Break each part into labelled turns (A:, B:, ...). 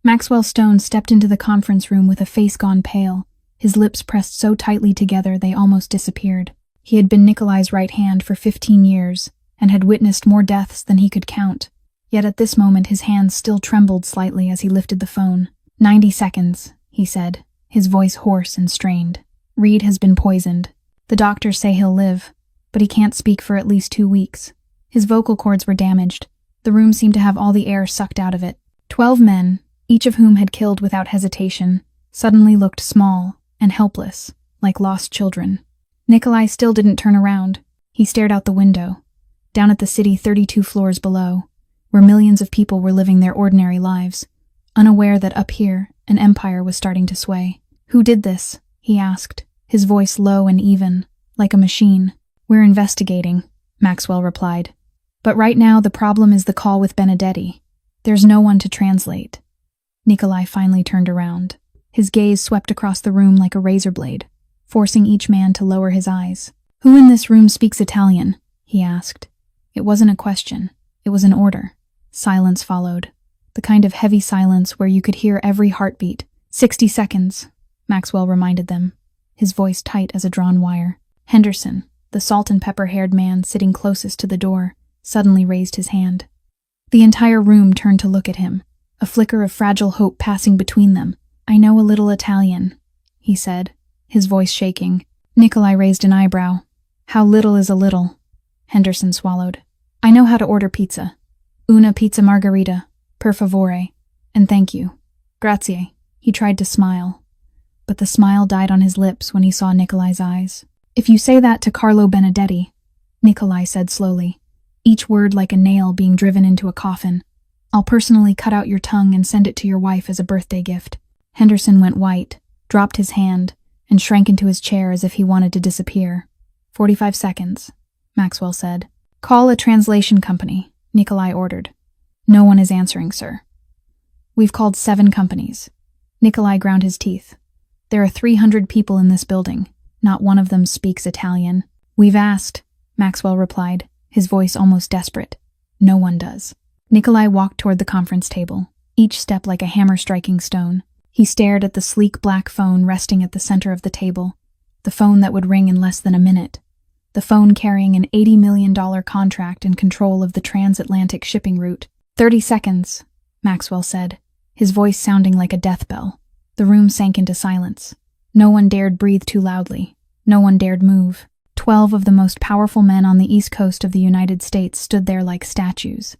A: Maxwell Stone stepped into the conference room with a face gone pale, his lips pressed so tightly together they almost disappeared. He had been Nikolai's right hand for 15 years, and had witnessed more deaths than he could count. Yet at this moment his hands still trembled slightly as he lifted the phone. 90 seconds, he said, his voice hoarse and strained. Reed has been poisoned. The doctors say he'll live, but he can't speak for at least 2 weeks. His vocal cords were damaged. The room seemed to have all the air sucked out of it. 12 men, each of whom had killed without hesitation, suddenly looked small and helpless, like lost children. Nikolai still didn't turn around. He stared out the window, down at the city 32 floors below, where millions of people were living their ordinary lives, unaware that up here an empire was starting to sway. "Who did this?" he asked, his voice low and even, like a machine. "We're investigating," Maxwell replied. "But right now the problem is the call with Benedetti. There's no one to translate." Nikolai finally turned around. His gaze swept across the room like a razor blade, forcing each man to lower his eyes. "Who in this room speaks Italian?" he asked. It wasn't a question. It was an order. Silence followed. The kind of heavy silence where you could hear every heartbeat. 60 seconds, Maxwell reminded them, his voice tight as a drawn wire. Henderson, the salt-and-pepper-haired man sitting closest to the door, suddenly raised his hand. The entire room turned to look at him, a flicker of fragile hope passing between them. "I know a little Italian," he said, his voice shaking. Nikolai raised an eyebrow. "How little is a little?" Henderson swallowed. "I know how to order pizza. Una pizza margherita, per favore, and thank you. Grazie." He tried to smile, but the smile died on his lips when he saw Nikolai's eyes. "If you say that to Carlo Benedetti," Nikolai said slowly, each word like a nail being driven into a coffin, "I'll personally cut out your tongue and send it to your wife as a birthday gift." Henderson went white, dropped his hand, and shrank into his chair as if he wanted to disappear. 45 seconds, Maxwell said. "Call a translation company," Nikolai ordered. "No one is answering, sir." "We've called 7 companies." Nikolai ground his teeth. "There are 300 people in this building. Not one of them speaks Italian." "We've asked," Maxwell replied, his voice almost desperate. "No one does." Nikolai walked toward the conference table, each step like a hammer striking stone. He stared at the sleek black phone resting at the center of the table, the phone that would ring in less than a minute, the phone carrying an $80 million contract and control of the transatlantic shipping route. 30 seconds, Maxwell said, his voice sounding like a death bell. The room sank into silence. No one dared breathe too loudly. No one dared move. 12 of the most powerful men on the East Coast of the United States stood there like statues,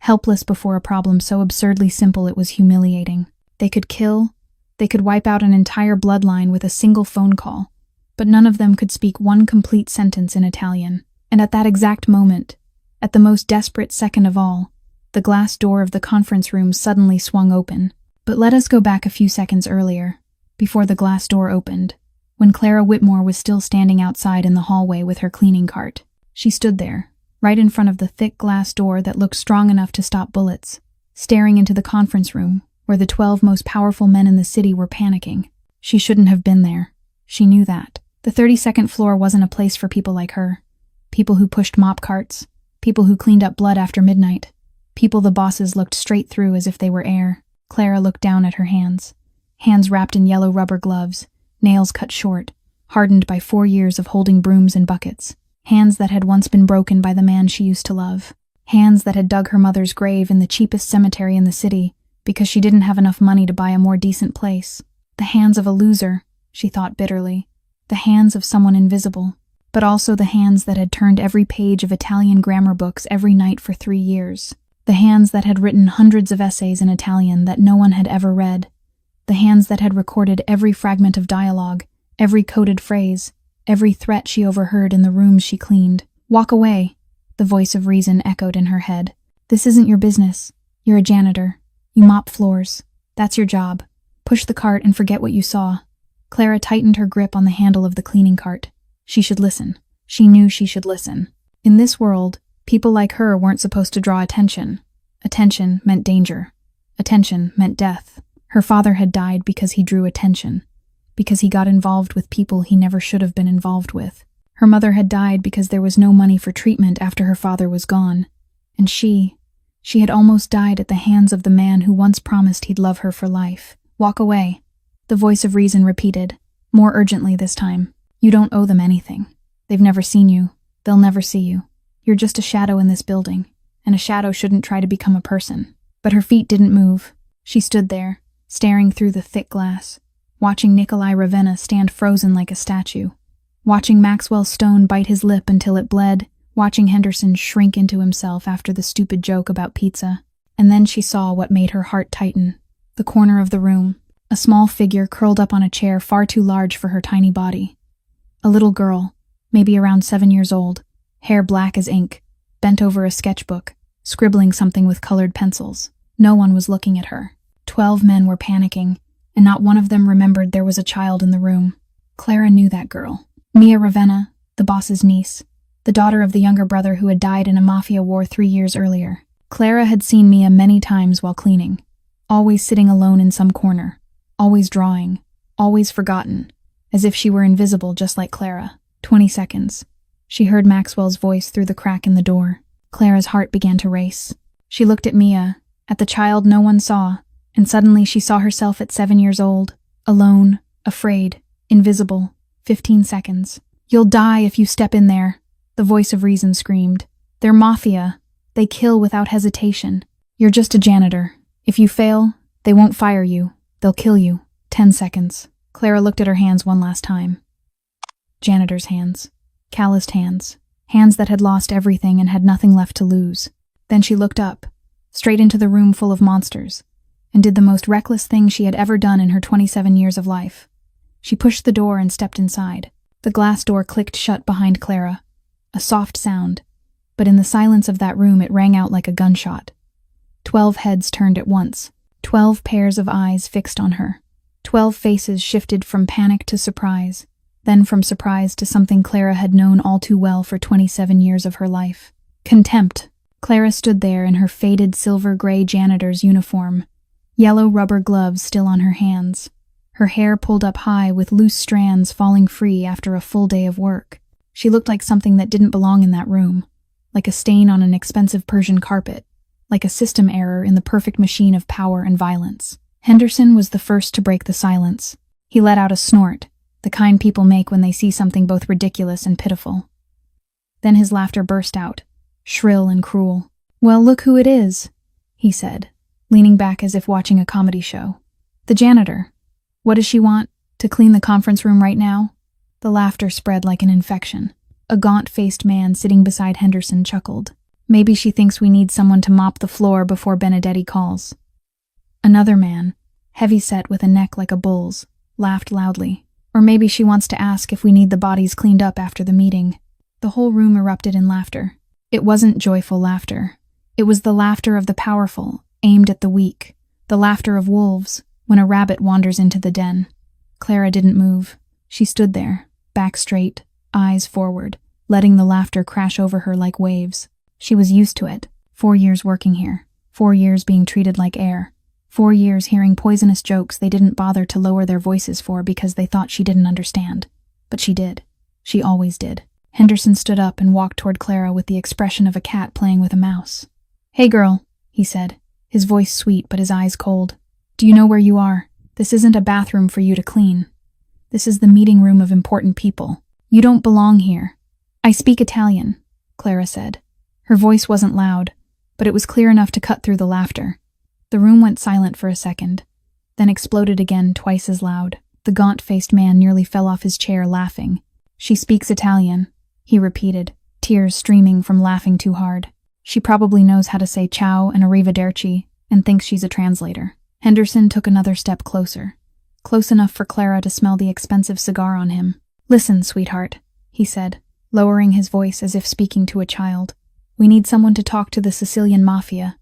A: helpless before a problem so absurdly simple it was humiliating. They could kill, they could wipe out an entire bloodline with a single phone call, but none of them could speak one complete sentence in Italian. And at that exact moment, at the most desperate second of all, the glass door of the conference room suddenly swung open. But let us go back a few seconds earlier, before the glass door opened, when Clara Whitmore was still standing outside in the hallway with her cleaning cart. She stood there, right in front of the thick glass door that looked strong enough to stop bullets, staring into the conference room, where the 12 most powerful men in the city were panicking. She shouldn't have been there. She knew that. The 32nd floor wasn't a place for people like her. People who pushed mop carts, people who cleaned up blood after midnight, people the bosses looked straight through as if they were air. Clara looked down at her hands. Hands wrapped in yellow rubber gloves, nails cut short, hardened by 4 years of holding brooms and buckets. Hands that had once been broken by the man she used to love. Hands that had dug her mother's grave in the cheapest cemetery in the city because she didn't have enough money to buy a more decent place. The hands of a loser, she thought bitterly. The hands of someone invisible, but also the hands that had turned every page of Italian grammar books every night for 3 years. The hands that had written hundreds of essays in Italian that no one had ever read. The hands that had recorded every fragment of dialogue, every coded phrase, every threat she overheard in the rooms she cleaned. "Walk away," the voice of reason echoed in her head. "This isn't your business. You're a janitor. You mop floors. That's your job. Push the cart and forget what you saw." Clara tightened her grip on the handle of the cleaning cart. She should listen. She knew she should listen. In this world, people like her weren't supposed to draw attention. Attention meant danger. Attention meant death. Her father had died because he drew attention, because he got involved with people he never should have been involved with. Her mother had died because there was no money for treatment after her father was gone. And she She had almost died at the hands of the man who once promised he'd love her for life. Walk away, the voice of reason repeated, more urgently this time. You don't owe them anything. They've never seen you. They'll never see you. You're just a shadow in this building, and a shadow shouldn't try to become a person. But her feet didn't move. She stood there, staring through the thick glass, watching Nikolai Ravenna stand frozen like a statue, watching Maxwell Stone bite his lip until it bled, watching Henderson shrink into himself after the stupid joke about pizza. And then she saw what made her heart tighten. The corner of the room, a small figure curled up on a chair far too large for her tiny body. A little girl, maybe around 7 years old, hair black as ink, bent over a sketchbook, scribbling something with colored pencils. No one was looking at her. 12 men were panicking, and not one of them remembered there was a child in the room. Clara knew that girl. Mia Ravenna, the boss's niece, the daughter of the younger brother who had died in a Mafia war 3 years earlier. Clara had seen Mia many times while cleaning, always sitting alone in some corner, always drawing, always forgotten, as if she were invisible just like Clara. 20 seconds. She heard Maxwell's voice through the crack in the door. Clara's heart began to race. She looked at Mia, at the child no one saw, and suddenly she saw herself at 7 years old, alone, afraid, invisible. 15 seconds. You'll die if you step in there, the voice of reason screamed. They're Mafia. They kill without hesitation. You're just a janitor. If you fail, they won't fire you. They'll kill you. 10 seconds. Clara looked at her hands one last time. Janitor's hands. Calloused hands. Hands that had lost everything and had nothing left to lose. Then she looked up, straight into the room full of monsters, and did the most reckless thing she had ever done in her 27 years of life. She pushed the door and stepped inside. The glass door clicked shut behind Clara. A soft sound, but in the silence of that room it rang out like a gunshot. 12 heads turned at once. 12 pairs of eyes fixed on her. 12 faces shifted from panic to surprise, then from surprise to something Clara had known all too well for 27 years of her life. Contempt. Clara stood there in her faded silver-gray janitor's uniform, yellow rubber gloves still on her hands, her hair pulled up high with loose strands falling free after a full day of work. She looked like something that didn't belong in that room, like a stain on an expensive Persian carpet, like a system error in the perfect machine of power and violence. Henderson was the first to break the silence. He let out a snort, the kind people make when they see something both ridiculous and pitiful. Then his laughter burst out, shrill and cruel. "Well, look who it is," he said, leaning back as if watching a comedy show. "The janitor. What does she want? To clean the conference room right now?" The laughter spread like an infection. A gaunt-faced man sitting beside Henderson chuckled. "Maybe she thinks we need someone to mop the floor before Benedetti calls." Another man, heavy-set with a neck like a bull's, laughed loudly. "Or maybe she wants to ask if we need the bodies cleaned up after the meeting." The whole room erupted in laughter. It wasn't joyful laughter. It was the laughter of the powerful, aimed at the weak, the laughter of wolves when a rabbit wanders into the den. Clara didn't move. She stood there, back straight, eyes forward, letting the laughter crash over her like waves. She was used to it. 4 years working here. 4 years being treated like air. 4 years hearing poisonous jokes they didn't bother to lower their voices for because they thought she didn't understand. But she did. She always did. Henderson stood up and walked toward Clara with the expression of a cat playing with a mouse. "Hey girl," he said, his voice sweet but his eyes cold. "Do you know where you are? This isn't a bathroom for you to clean. This is the meeting room of important people. You don't belong here." "I speak Italian," Clara said. Her voice wasn't loud, but it was clear enough to cut through the laughter. The room went silent for a second, then exploded again twice as loud. The gaunt-faced man nearly fell off his chair laughing. "She speaks Italian," he repeated, tears streaming from laughing too hard. "She probably knows how to say ciao and arrivederci and thinks she's a translator." Henderson took another step closer, close enough for Clara to smell the expensive cigar on him. "Listen, sweetheart," he said, lowering his voice as if speaking to a child. "We need someone to talk to the Sicilian Mafia,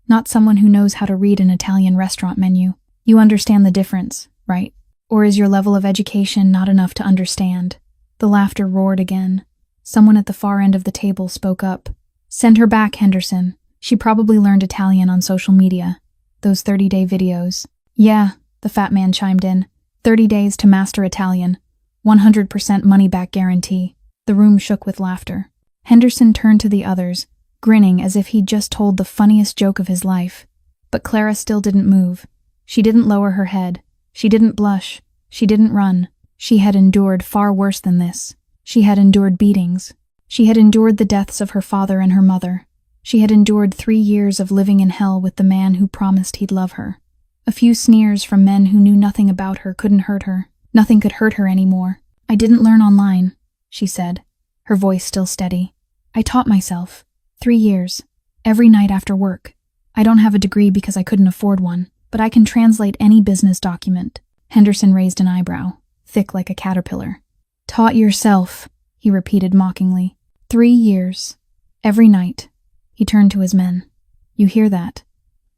A: not someone who knows how to read an Italian restaurant menu. You understand the difference, right? Or is your level of education not enough to understand?" The laughter roared again. Someone at the far end of the table spoke up. "Send her back, Henderson. She probably learned Italian on social media. Those 30-day videos." "Yeah," the fat man chimed in. 30 days to master Italian. 100% money-back guarantee." The room shook with laughter. Henderson turned to the others, grinning as if he'd just told the funniest joke of his life. But Clara still didn't move. She didn't lower her head. She didn't blush. She didn't run. She had endured far worse than this. She had endured beatings. She had endured the deaths of her father and her mother. She had endured 3 years of living in hell with the man who promised he'd love her. A few sneers from men who knew nothing about her couldn't hurt her. Nothing could hurt her anymore. "I didn't learn online," she said, her voice still steady. "I taught myself. 3 years. Every night after work. I don't have a degree because I couldn't afford one, but I can translate any business document." Henderson raised an eyebrow, thick like a caterpillar. "Taught yourself," he repeated mockingly. 3 years. Every night." He turned to his men. "You hear that?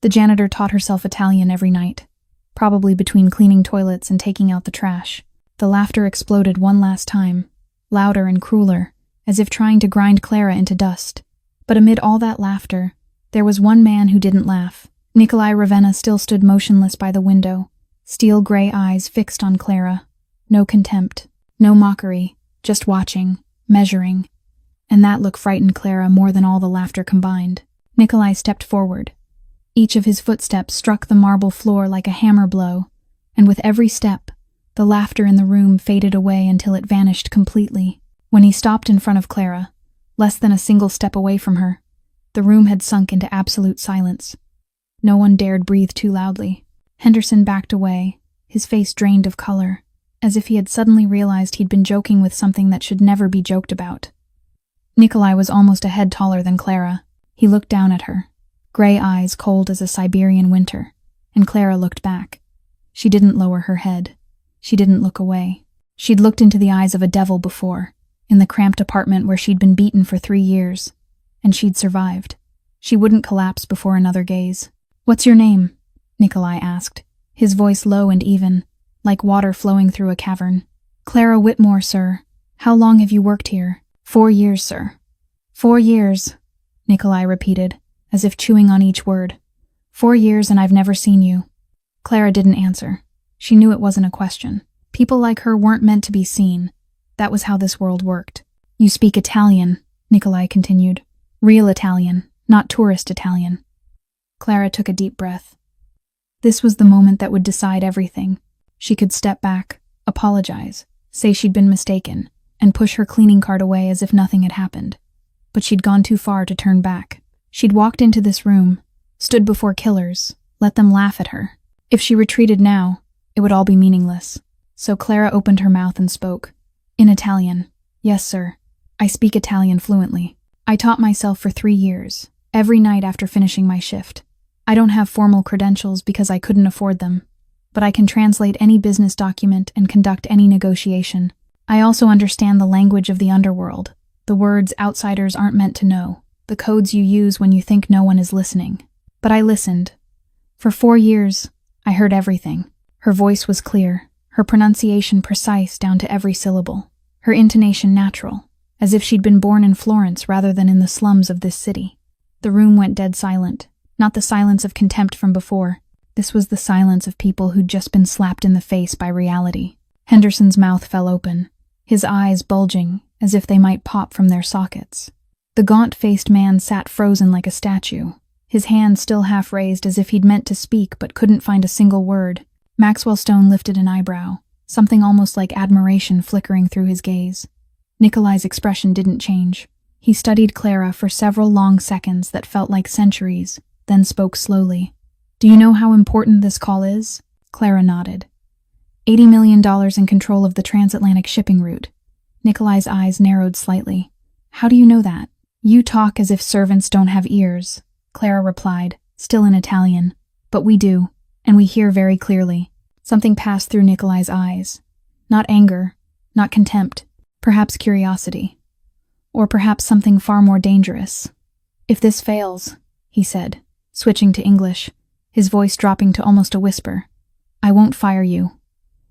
A: The janitor taught herself Italian every night, probably between cleaning toilets and taking out the trash." The laughter exploded one last time, louder and crueler, as if trying to grind Clara into dust. But amid all that laughter, there was one man who didn't laugh. Nikolai Ravenna still stood motionless by the window, steel gray eyes fixed on Clara. No contempt, no mockery, just watching, measuring. And that look frightened Clara more than all the laughter combined. Nikolai stepped forward. Each of his footsteps struck the marble floor like a hammer blow, and with every step, the laughter in the room faded away until it vanished completely. When he stopped in front of Clara, less than a single step away from her, the room had sunk into absolute silence. No one dared breathe too loudly. Henderson backed away, his face drained of color, as if he had suddenly realized he'd been joking with something that should never be joked about. Nikolai was almost a head taller than Clara. He looked down at her, gray eyes cold as a Siberian winter, and Clara looked back. She didn't lower her head. She didn't look away. She'd looked into the eyes of a devil before, in the cramped apartment where she'd been beaten for 3 years, and she'd survived. She wouldn't collapse before another gaze. "What's your name?" Nikolai asked, his voice low and even, like water flowing through a cavern. "Clara Whitmore, sir. How long have you worked here?" 4 years, sir." 4 years, Nikolai repeated, as if chewing on each word. 4 years and I've never seen you." Clara didn't answer. She knew it wasn't a question. People like her weren't meant to be seen. That was how this world worked. "You speak Italian," Nikolai continued. "Real Italian, not tourist Italian." Clara took a deep breath. This was the moment that would decide everything. She could step back, apologize, say she'd been mistaken, and push her cleaning cart away as if nothing had happened. But she'd gone too far to turn back. She'd walked into this room, stood before killers, let them laugh at her. If she retreated now, it would all be meaningless. So Clara opened her mouth and spoke. In Italian. "Yes, sir. I speak Italian fluently. I taught myself for 3 years, every night after finishing my shift. I don't have formal credentials because I couldn't afford them, but I can translate any business document and conduct any negotiation. I also understand the language of the underworld, the words outsiders aren't meant to know, the codes you use when you think no one is listening. But I listened. For 4 years, I heard everything." Her voice was clear, her pronunciation precise down to every syllable, her intonation natural, as if she'd been born in Florence rather than in the slums of this city. The room went dead silent, not the silence of contempt from before. This was the silence of people who'd just been slapped in the face by reality. Henderson's mouth fell open, his eyes bulging as if they might pop from their sockets. The gaunt-faced man sat frozen like a statue, his hand still half raised as if he'd meant to speak but couldn't find a single word. Maxwell Stone lifted an eyebrow, something almost like admiration flickering through his gaze. Nikolai's expression didn't change. He studied Clara for several long seconds that felt like centuries, then spoke slowly. "Do you know how important this call is?" Clara nodded. $80 million in control of the transatlantic shipping route. Nikolai's eyes narrowed slightly. "How do you know that?" "You talk as if servants don't have ears," Clara replied, still in Italian. "But we do, and we hear very clearly." Something passed through Nikolai's eyes. Not anger, not contempt, perhaps curiosity. Or perhaps something far more dangerous. "If this fails," he said, switching to English, his voice dropping to almost a whisper, "I won't fire you."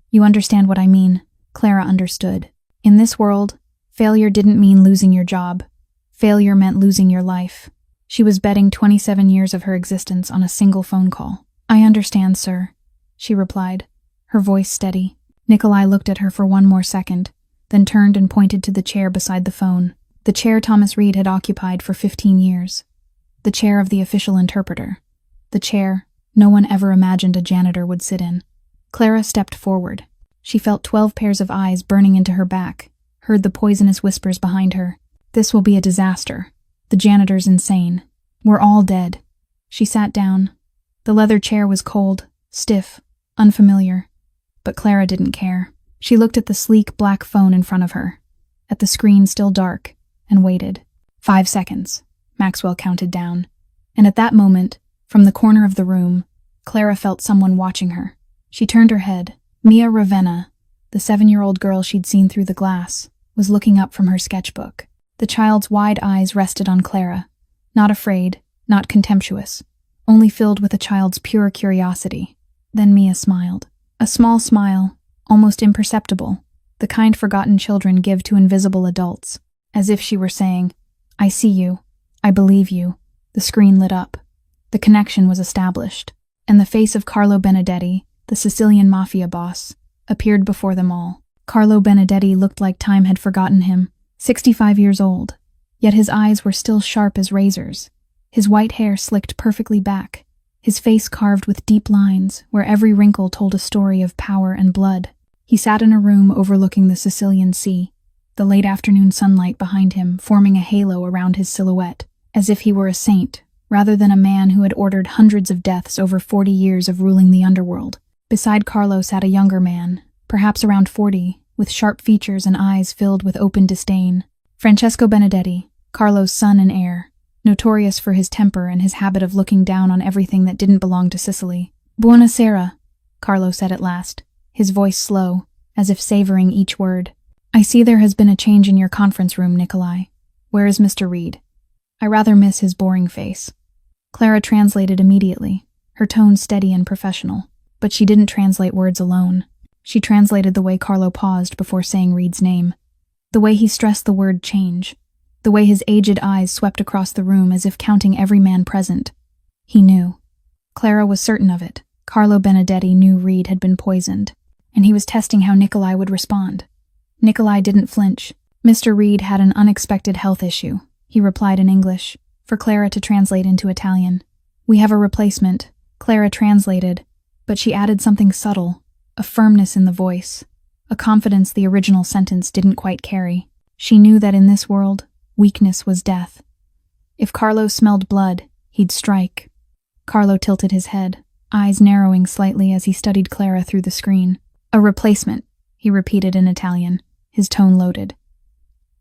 A: "You understand what I mean." Clara understood. In this world, failure didn't mean losing your job. Failure meant losing your life. She was betting 27 years of her existence on a single phone call. "I understand, sir," she replied, her voice steady. Nikolai looked at her for one more second, then turned and pointed to the chair beside the phone. The chair Thomas Reed had occupied for 15 years. The chair of the official interpreter. The chair no one ever imagined a janitor would sit in. Clara stepped forward. She felt 12 pairs of eyes burning into her back, heard the poisonous whispers behind her. This will be a disaster. The janitor's insane. We're all dead. She sat down. The leather chair was cold, stiff, unfamiliar. But Clara didn't care. She looked at the sleek black phone in front of her, at the screen still dark, and waited. 5 seconds. Maxwell counted down. And at that moment, from the corner of the room, Clara felt someone watching her. She turned her head. Mia Ravenna, the 7-year-old girl she'd seen through the glass, was looking up from her sketchbook. The child's wide eyes rested on Clara, not afraid, not contemptuous, only filled with a child's pure curiosity. Then Mia smiled. A small smile, almost imperceptible, the kind forgotten children give to invisible adults, as if she were saying, "I see you. I believe you." The screen lit up. The connection was established, and the face of Carlo Benedetti, the Sicilian Mafia boss, appeared before them all. Carlo Benedetti looked like time had forgotten him, 65 years old, yet his eyes were still sharp as razors, his white hair slicked perfectly back, his face carved with deep lines where every wrinkle told a story of power and blood. He sat in a room overlooking the Sicilian Sea, the late afternoon sunlight behind him forming a halo around his silhouette, as if he were a saint, rather than a man who had ordered hundreds of deaths over 40 years of ruling the underworld. Beside Carlo sat a younger man, perhaps around 40, with sharp features and eyes filled with open disdain. Francesco Benedetti, Carlo's son and heir, notorious for his temper and his habit of looking down on everything that didn't belong to Sicily. "Buonasera," Carlo said at last, his voice slow, as if savoring each word. "I see there has been a change in your conference room, Nikolai. Where is Mr. Reed? I rather miss his boring face." Clara translated immediately, her tone steady and professional. But she didn't translate words alone. She translated the way Carlo paused before saying Reed's name, the way he stressed the word change, the way his aged eyes swept across the room as if counting every man present. He knew. Clara was certain of it. Carlo Benedetti knew Reed had been poisoned, and he was testing how Nikolai would respond. Nikolai didn't flinch. Mr. Reed had an unexpected health issue, he replied in English, for Clara to translate into Italian. "We have a replacement," Clara translated, but she added something subtle, a firmness in the voice, a confidence the original sentence didn't quite carry. She knew that in this world, weakness was death. If Carlo smelled blood, he'd strike. Carlo tilted his head, eyes narrowing slightly as he studied Clara through the screen. "A replacement," he repeated in Italian, his tone loaded.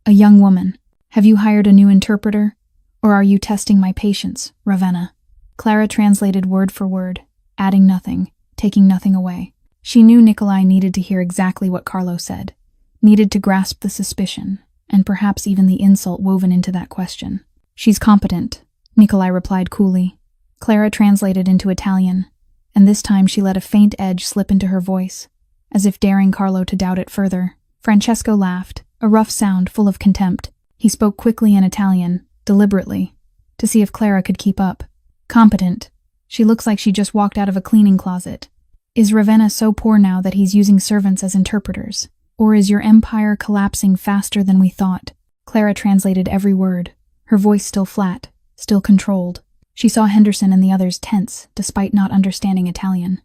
A: "A young woman. Have you hired a new interpreter? Or are you testing my patience, Ravenna?" Clara translated word for word, adding nothing, taking nothing away. She knew Nikolai needed to hear exactly what Carlo said, needed to grasp the suspicion, and perhaps even the insult woven into that question. "She's competent," Nikolai replied coolly. Clara translated into Italian, and this time she let a faint edge slip into her voice, as if daring Carlo to doubt it further. Francesco laughed, a rough sound full of contempt. He spoke quickly in Italian, deliberately, to see if Clara could keep up. "Competent. She looks like she just walked out of a cleaning closet. Is Ravenna so poor now that he's using servants as interpreters? Or is your empire collapsing faster than we thought?" Clara translated every word, her voice still flat, still controlled. She saw Henderson and the others tense, despite not understanding Italian.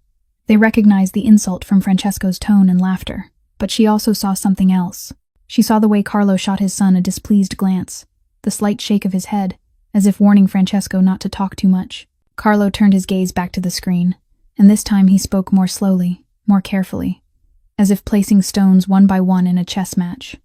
A: They recognized the insult from Francesco's tone and laughter, but she also saw something else. She saw the way Carlo shot his son a displeased glance, the slight shake of his head, as if warning Francesco not to talk too much. Carlo turned his gaze back to the screen, and this time he spoke more slowly, more carefully, as if placing stones one by one in a chess match.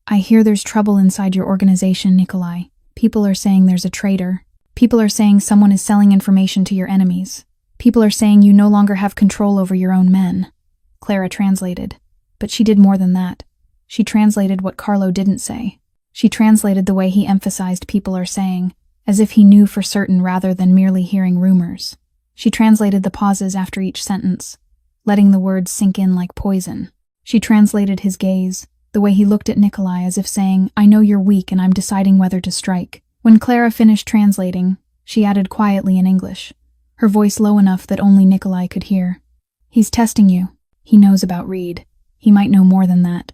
A: "I hear there's trouble inside your organization, Nikolai. People are saying there's a traitor. People are saying someone is selling information to your enemies. People are saying you no longer have control over your own men." Clara translated, but she did more than that. She translated what Carlo didn't say. She translated the way he emphasized "people are saying," as if he knew for certain rather than merely hearing rumors. She translated the pauses after each sentence, letting the words sink in like poison. She translated his gaze, the way he looked at Nikolai as if saying, "I know you're weak and I'm deciding whether to strike." When Clara finished translating, she added quietly in English, her voice low enough that only Nikolai could hear. "He's testing you. He knows about Reed. He might know more than that."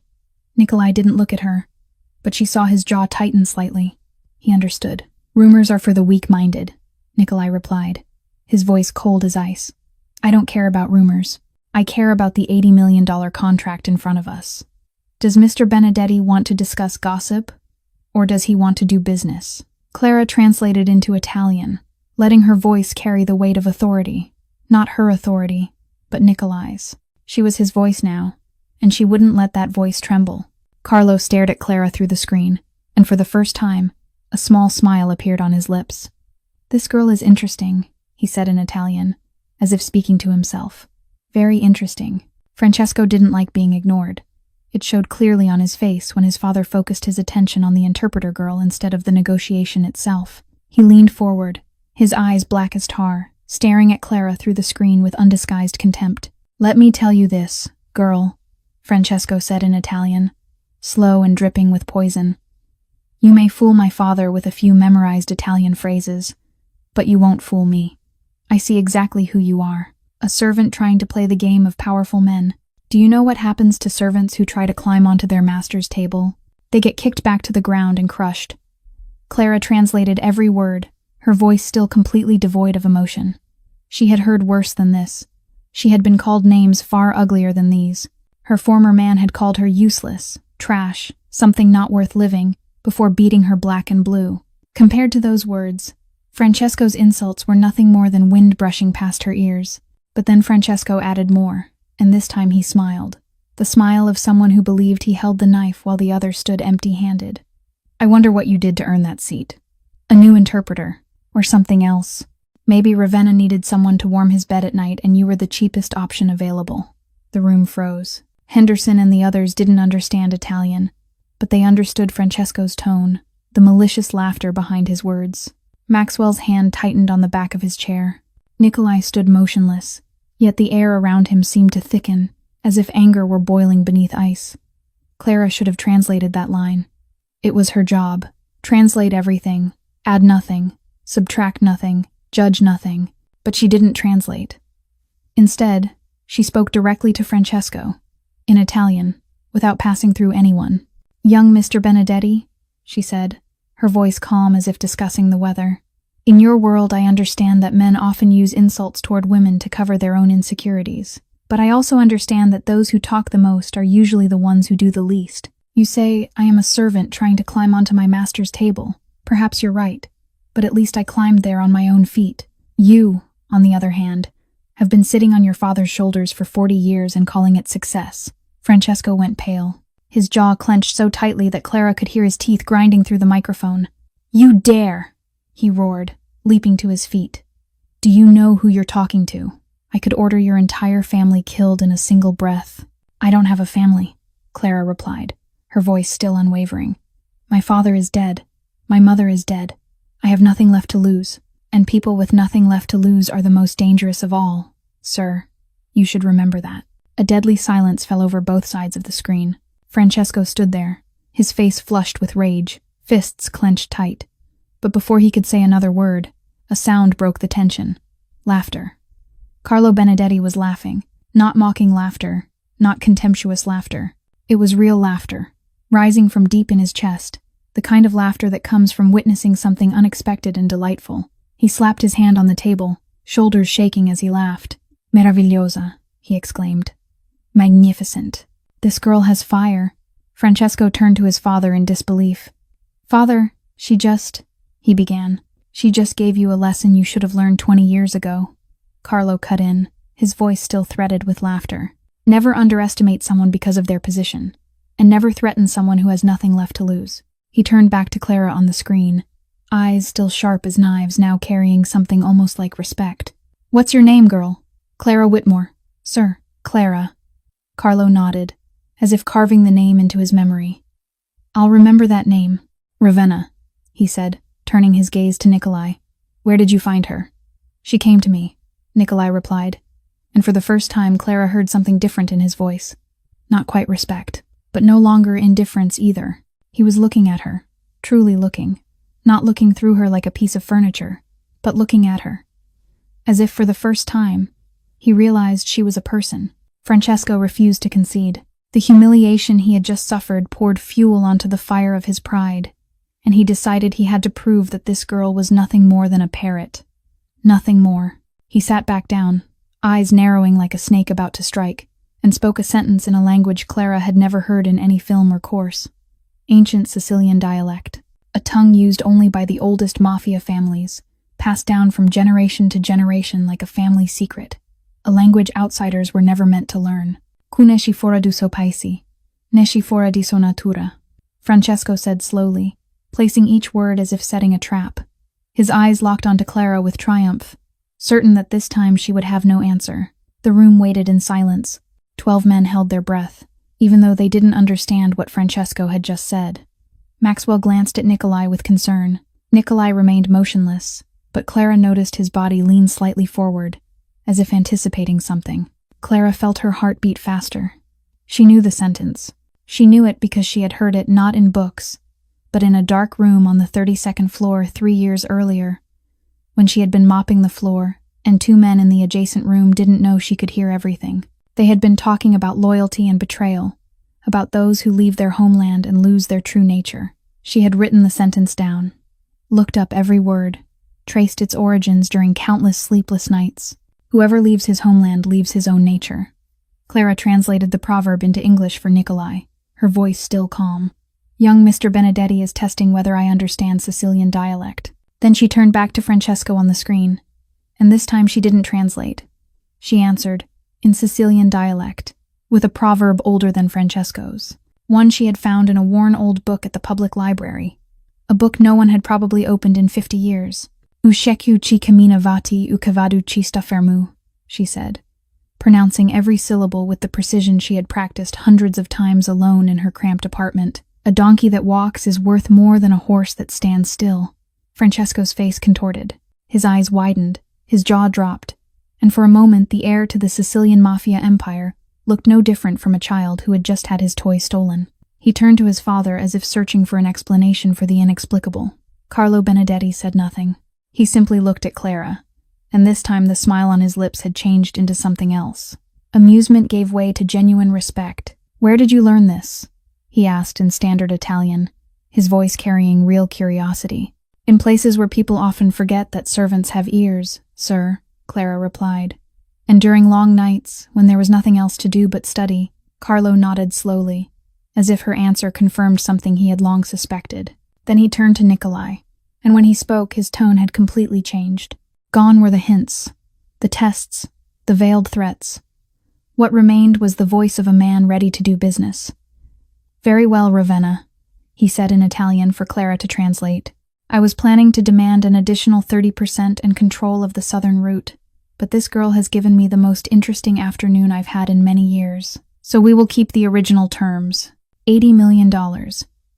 A: Nikolai didn't look at her. but she saw his jaw tighten slightly. He understood. Rumors are for the weak-minded, Nikolai replied, his voice cold as ice. I don't care about rumors. I care about the $80 million contract in front of us. Does Mr. Benedetti want to discuss gossip, or does he want to do business? Clara translated into Italian, letting her voice carry the weight of authority. Not her authority, but Nikolai's. She was his voice now, and she wouldn't let that voice tremble. Carlo stared at Clara through the screen, and for the first time, a small smile appeared on his lips. This girl is interesting, he said in Italian, as if speaking to himself. Very interesting. Francesco didn't like being ignored. It showed clearly on his face when his father focused his attention on the interpreter girl instead of the negotiation itself. He leaned forward, his eyes black as tar, staring at Clara through the screen with undisguised contempt. Let me tell you this, girl, Francesco said in Italian, slow and dripping with poison. You may fool my father with a few memorized Italian phrases, but you won't fool me. I see exactly who you are, a servant trying to play the game of powerful men. Do you know what happens to servants who try to climb onto their master's table? They get kicked back to the ground and crushed. Clara translated every word, her voice still completely devoid of emotion. She had heard worse than this. She had been called names far uglier than these. Her former man had called her useless, trash, something not worth living, before beating her black and blue. Compared to those words, Francesco's insults were nothing more than wind brushing past her ears. But then Francesco added more, and this time he smiled. The smile of someone who believed he held the knife while the other stood empty-handed. I wonder what you did to earn that seat. A new interpreter, or something else. Maybe Ravenna needed someone to warm his bed at night and you were the cheapest option available. The room froze. Henderson and the others didn't understand Italian, but they understood Francesco's tone, the malicious laughter behind his words. Maxwell's hand tightened on the back of his chair. Nikolai stood motionless, yet the air around him seemed to thicken, as if anger were boiling beneath ice. Clara should have translated that line. It was her job. Translate everything, add nothing, subtract nothing, judge nothing, but she didn't translate. Instead, she spoke directly to Francesco, in Italian, without passing through anyone. Young Mr. Benedetti, she said, her voice calm as if discussing the weather. In your world, I understand that men often use insults toward women to cover their own insecurities. But I also understand that those who talk the most are usually the ones who do the least. You say, I am a servant trying to climb onto my master's table. Perhaps you're right, but at least I climbed there on my own feet. You, on the other hand, have been sitting on your father's shoulders for 40 years and calling it success. Francesco went pale. His jaw clenched so tightly that Clara could hear his teeth grinding through the microphone. You dare, he roared, leaping to his feet. Do you know who you're talking to? I could order your entire family killed in a single breath. I don't have a family, Clara replied, her voice still unwavering. My father is dead. My mother is dead. I have nothing left to lose, and people with nothing left to lose are the most dangerous of all. Sir, you should remember that. A deadly silence fell over both sides of the screen. Francesco stood there, his face flushed with rage, fists clenched tight. But before he could say another word, a sound broke the tension. Laughter. Carlo Benedetti was laughing. Not mocking laughter, not contemptuous laughter. It was real laughter, rising from deep in his chest, the kind of laughter that comes from witnessing something unexpected and delightful. He slapped his hand on the table, shoulders shaking as he laughed. Meravigliosa, he exclaimed. Magnificent. This girl has fire. Francesco turned to his father in disbelief. Father, he began. She just gave you a lesson you should have learned 20 years ago. Carlo cut in, his voice still threaded with laughter. Never underestimate someone because of their position, and never threaten someone who has nothing left to lose. He turned back to Clara on the screen, eyes still sharp as knives, now carrying something almost like respect. What's your name, girl? Clara Whitmore. Sir, Clara. Carlo nodded, as if carving the name into his memory. I'll remember that name. Ravenna, he said, turning his gaze to Nikolai. Where did you find her? She came to me, Nikolai replied, and for the first time Clara heard something different in his voice. Not quite respect, but no longer indifference either. He was looking at her, truly looking, not looking through her like a piece of furniture, but looking at her. As if for the first time, he realized she was a person. Francesco refused to concede. The humiliation he had just suffered poured fuel onto the fire of his pride, and he decided he had to prove that this girl was nothing more than a parrot. Nothing more. He sat back down, eyes narrowing like a snake about to strike, and spoke a sentence in a language Clara had never heard in any film or course. Ancient Sicilian dialect, a tongue used only by the oldest Mafia families, passed down from generation to generation like a family secret, a language outsiders were never meant to learn. "Cu nesci fora du suo paese, nesci fora di sua natura," Francesco said slowly, placing each word as if setting a trap. His eyes locked onto Clara with triumph, certain that this time she would have no answer. The room waited in silence. 12 men held their breath, even though they didn't understand what Francesco had just said. Maxwell glanced at Nikolai with concern. Nikolai remained motionless, but Clara noticed his body lean slightly forward, as if anticipating something. Clara felt her heart beat faster. She knew the sentence. She knew it because she had heard it not in books, but in a dark room on the 32nd floor 3 years earlier, when she had been mopping the floor, and 2 men in the adjacent room didn't know she could hear everything. They had been talking about loyalty and betrayal, about those who leave their homeland and lose their true nature. She had written the sentence down, looked up every word, traced its origins during countless sleepless nights. Whoever leaves his homeland leaves his own nature. Clara translated the proverb into English for Nikolai, her voice still calm. "Young Mr. Benedetti is testing whether I understand Sicilian dialect." Then she turned back to Francesco on the screen, and this time she didn't translate. She answered, in Sicilian dialect, with a proverb older than Francesco's, one she had found in a worn old book at the public library, a book no one had probably opened in 50 years. "U shekyu chi camina vati u cavadu chi sta fermu," she said, pronouncing every syllable with the precision she had practiced hundreds of times alone in her cramped apartment. "A donkey that walks is worth more than a horse that stands still." Francesco's face contorted. His eyes widened, his jaw dropped, and for a moment the heir to the Sicilian Mafia empire looked no different from a child who had just had his toy stolen. He turned to his father as if searching for an explanation for the inexplicable. Carlo Benedetti said nothing. He simply looked at Clara, and this time the smile on his lips had changed into something else. Amusement gave way to genuine respect. "Where did you learn this?" he asked in standard Italian, his voice carrying real curiosity. "In places where people often forget that servants have ears, sir," Clara replied. And during long nights, when there was nothing else to do but study, Carlo nodded slowly, as if her answer confirmed something he had long suspected. Then he turned to Nikolai, and when he spoke, his tone had completely changed. Gone were the hints, the tests, the veiled threats. What remained was the voice of a man ready to do business. "Very well, Ravenna," he said in Italian for Clara to translate. "I was planning to demand an additional 30% and control of the southern route, but this girl has given me the most interesting afternoon I've had in many years. So we will keep the original terms, $80 million,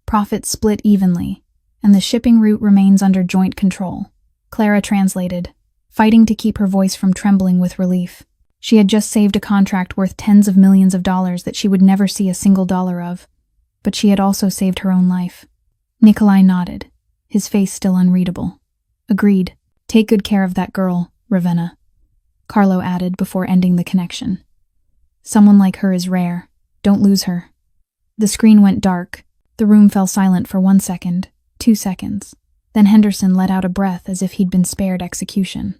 A: profits split evenly, and the shipping route remains under joint control." Clara translated, fighting to keep her voice from trembling with relief. She had just saved a contract worth tens of millions of dollars that she would never see a single dollar of, but she had also saved her own life. Nikolai nodded, his face still unreadable. "Agreed. Take good care of that girl, Ravenna," Carlo added before ending the connection. "Someone like her is rare. Don't lose her." The screen went dark. The room fell silent for 1 second, 2 seconds. Then Henderson let out a breath as if he'd been spared execution.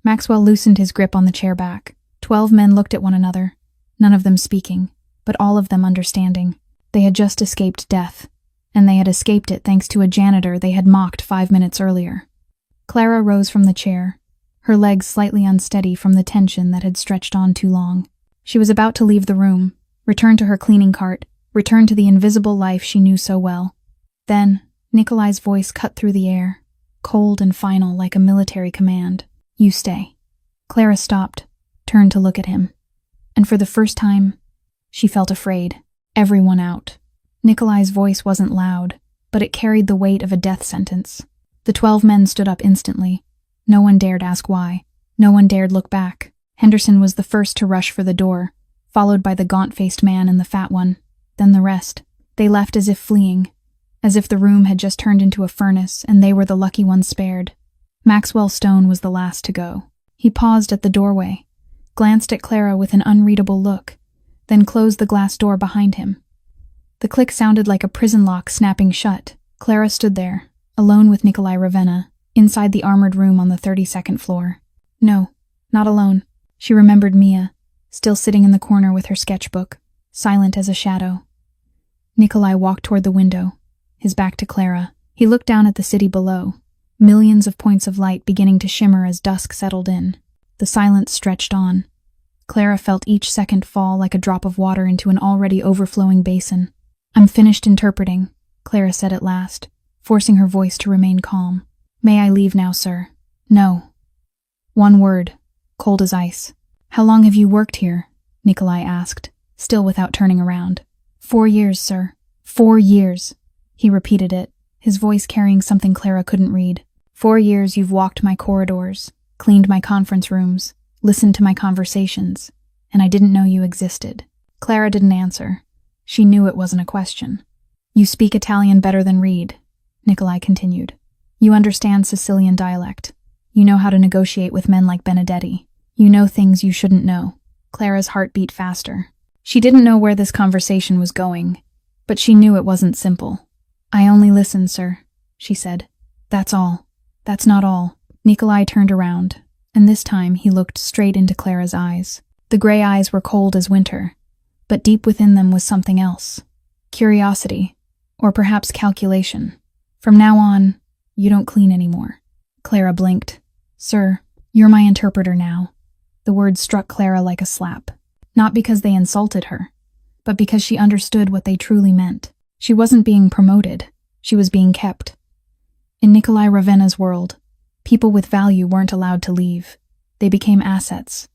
A: Maxwell loosened his grip on the chair back. 12 men looked at one another, none of them speaking, but all of them understanding. They had just escaped death, and they had escaped it thanks to a janitor they had mocked 5 minutes earlier. Clara rose from the chair, her legs slightly unsteady from the tension that had stretched on too long. She was about to leave the room, return to her cleaning cart, return to the invisible life she knew so well. Then, Nikolai's voice cut through the air, cold and final like a military command. "You stay." Clara stopped, turned to look at him, and for the first time, she felt afraid. Everyone out. Nikolai's voice wasn't loud, but it carried the weight of a death sentence. The 12 men stood up instantly. No one dared ask why. No one dared look back. Henderson was the first to rush for the door, followed by the gaunt-faced man and the fat one, then the rest. They left as if fleeing, as if the room had just turned into a furnace and they were the lucky ones spared. Maxwell Stone was the last to go. He paused at the doorway, glanced at Clara with an unreadable look, then closed the glass door behind him. The click sounded like a prison lock snapping shut. Clara stood there, alone with Nikolai Ravenna, inside the armored room on the 32nd floor. No, not alone. She remembered Mia, still sitting in the corner with her sketchbook, silent as a shadow. Nikolai walked toward the window, his back to Clara. He looked down at the city below, millions of points of light beginning to shimmer as dusk settled in. The silence stretched on. Clara felt each second fall like a drop of water into an already overflowing basin. "I'm finished interpreting," Clara said at last, forcing her voice to remain calm. "May I leave now, sir?" "No." One word, cold as ice. "How long have you worked here?" Nikolai asked, still without turning around. 4 years, sir. 4 years. He repeated it, his voice carrying something Clara couldn't read. 4 years you've walked my corridors, cleaned my conference rooms, listened to my conversations, and I didn't know you existed. Clara didn't answer. She knew it wasn't a question. "You speak Italian better than read," Nikolai continued. "You understand Sicilian dialect. You know how to negotiate with men like Benedetti. You know things you shouldn't know." Clara's heart beat faster. She didn't know where this conversation was going, but she knew it wasn't simple. "I only listen, sir," she said. "That's all." "That's not all." Nikolai turned around, and this time he looked straight into Clara's eyes. The gray eyes were cold as winter, but deep within them was something else. Curiosity, or perhaps calculation. "From now on, you don't clean anymore." Clara blinked. "Sir, you're my interpreter now." The words struck Clara like a slap. Not because they insulted her, but because she understood what they truly meant. She wasn't being promoted, she was being kept. In Nikolai Ravenna's world, people with value weren't allowed to leave. They became assets,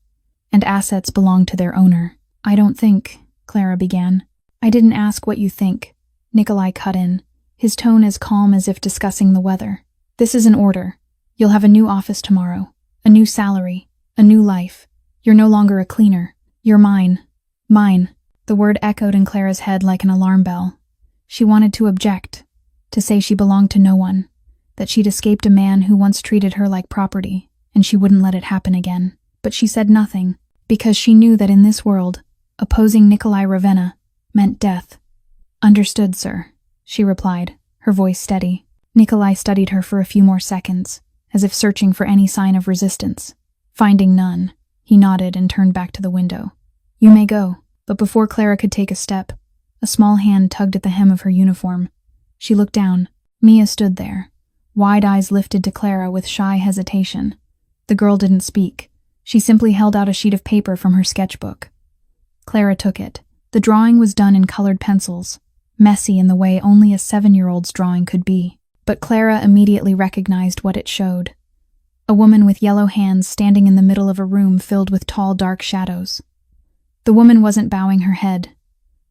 A: and assets belonged to their owner. "I don't think," Clara began. "I didn't ask what you think," Nikolai cut in, his tone as calm as if discussing the weather. "This is an order. You'll have a new office tomorrow, a new salary, a new life. You're no longer a cleaner. You're mine. Mine." The word echoed in Clara's head like an alarm bell. She wanted to object, to say she belonged to no one, that she'd escaped a man who once treated her like property, and she wouldn't let it happen again. But she said nothing, because she knew that in this world, opposing Nikolai Ravenna meant death. "Understood, sir," she replied, her voice steady. Nikolai studied her for a few more seconds, as if searching for any sign of resistance. Finding none, he nodded and turned back to the window. "You may go." But before Clara could take a step, a small hand tugged at the hem of her uniform. She looked down. Mia stood there, wide eyes lifted to Clara with shy hesitation. The girl didn't speak. She simply held out a sheet of paper from her sketchbook. Clara took it. The drawing was done in colored pencils, messy in the way only a 7-year-old's drawing could be. But Clara immediately recognized what it showed. A woman with yellow hands standing in the middle of a room filled with tall, dark shadows. The woman wasn't bowing her head.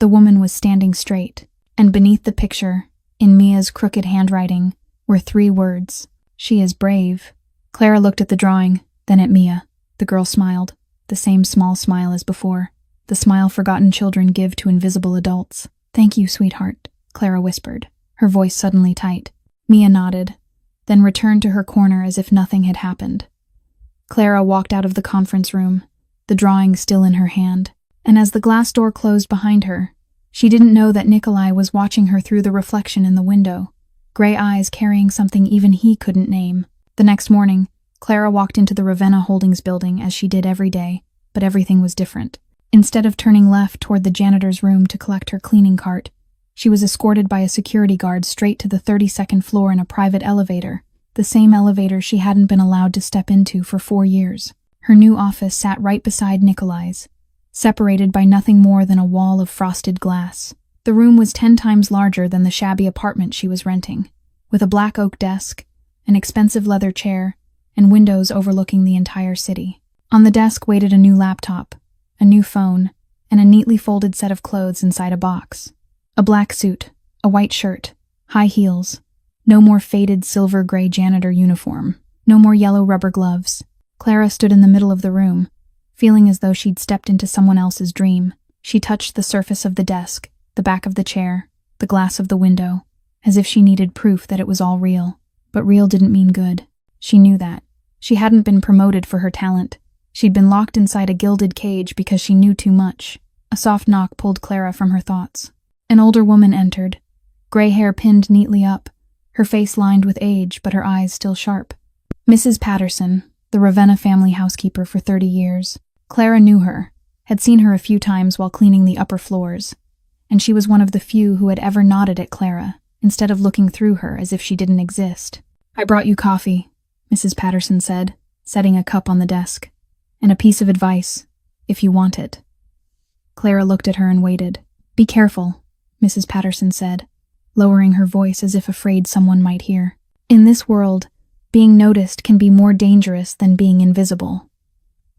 A: The woman was standing straight, and beneath the picture, in Mia's crooked handwriting, were 3 words. "She is brave." Clara looked at the drawing, then at Mia. The girl smiled, the same small smile as before, the smile forgotten children give to invisible adults. "Thank you, sweetheart," Clara whispered, her voice suddenly tight. Mia nodded, then returned to her corner as if nothing had happened. Clara walked out of the conference room, the drawing still in her hand, and as the glass door closed behind her, she didn't know that Nikolai was watching her through the reflection in the window, gray eyes carrying something even he couldn't name. The next morning, Clara walked into the Ravenna Holdings building as she did every day, but everything was different. Instead of turning left toward the janitor's room to collect her cleaning cart, she was escorted by a security guard straight to the 32nd floor in a private elevator, the same elevator she hadn't been allowed to step into for 4 years. Her new office sat right beside Nikolai's, separated by nothing more than a wall of frosted glass. The room was 10 times larger than the shabby apartment she was renting, with a black oak desk, an expensive leather chair, and windows overlooking the entire city. On the desk waited a new laptop, a new phone, and a neatly folded set of clothes inside a box. A black suit, a white shirt, high heels, no more faded silver-gray janitor uniform, no more yellow rubber gloves. Clara stood in the middle of the room, feeling as though she'd stepped into someone else's dream. She touched the surface of the desk, the back of the chair, the glass of the window, as if she needed proof that it was all real. But real didn't mean good. She knew that. She hadn't been promoted for her talent. She'd been locked inside a gilded cage because she knew too much. A soft knock pulled Clara from her thoughts. An older woman entered, gray hair pinned neatly up, her face lined with age but her eyes still sharp. Mrs. Patterson, the Ravenna family housekeeper for 30 years. Clara knew her, had seen her a few times while cleaning the upper floors, and she was one of the few who had ever nodded at Clara, instead of looking through her as if she didn't exist. "I brought you coffee," Mrs. Patterson said, setting a cup on the desk. "And a piece of advice, if you want it." Clara looked at her and waited. "Be careful," Mrs. Patterson said, lowering her voice as if afraid someone might hear. "In this world, being noticed can be more dangerous than being invisible.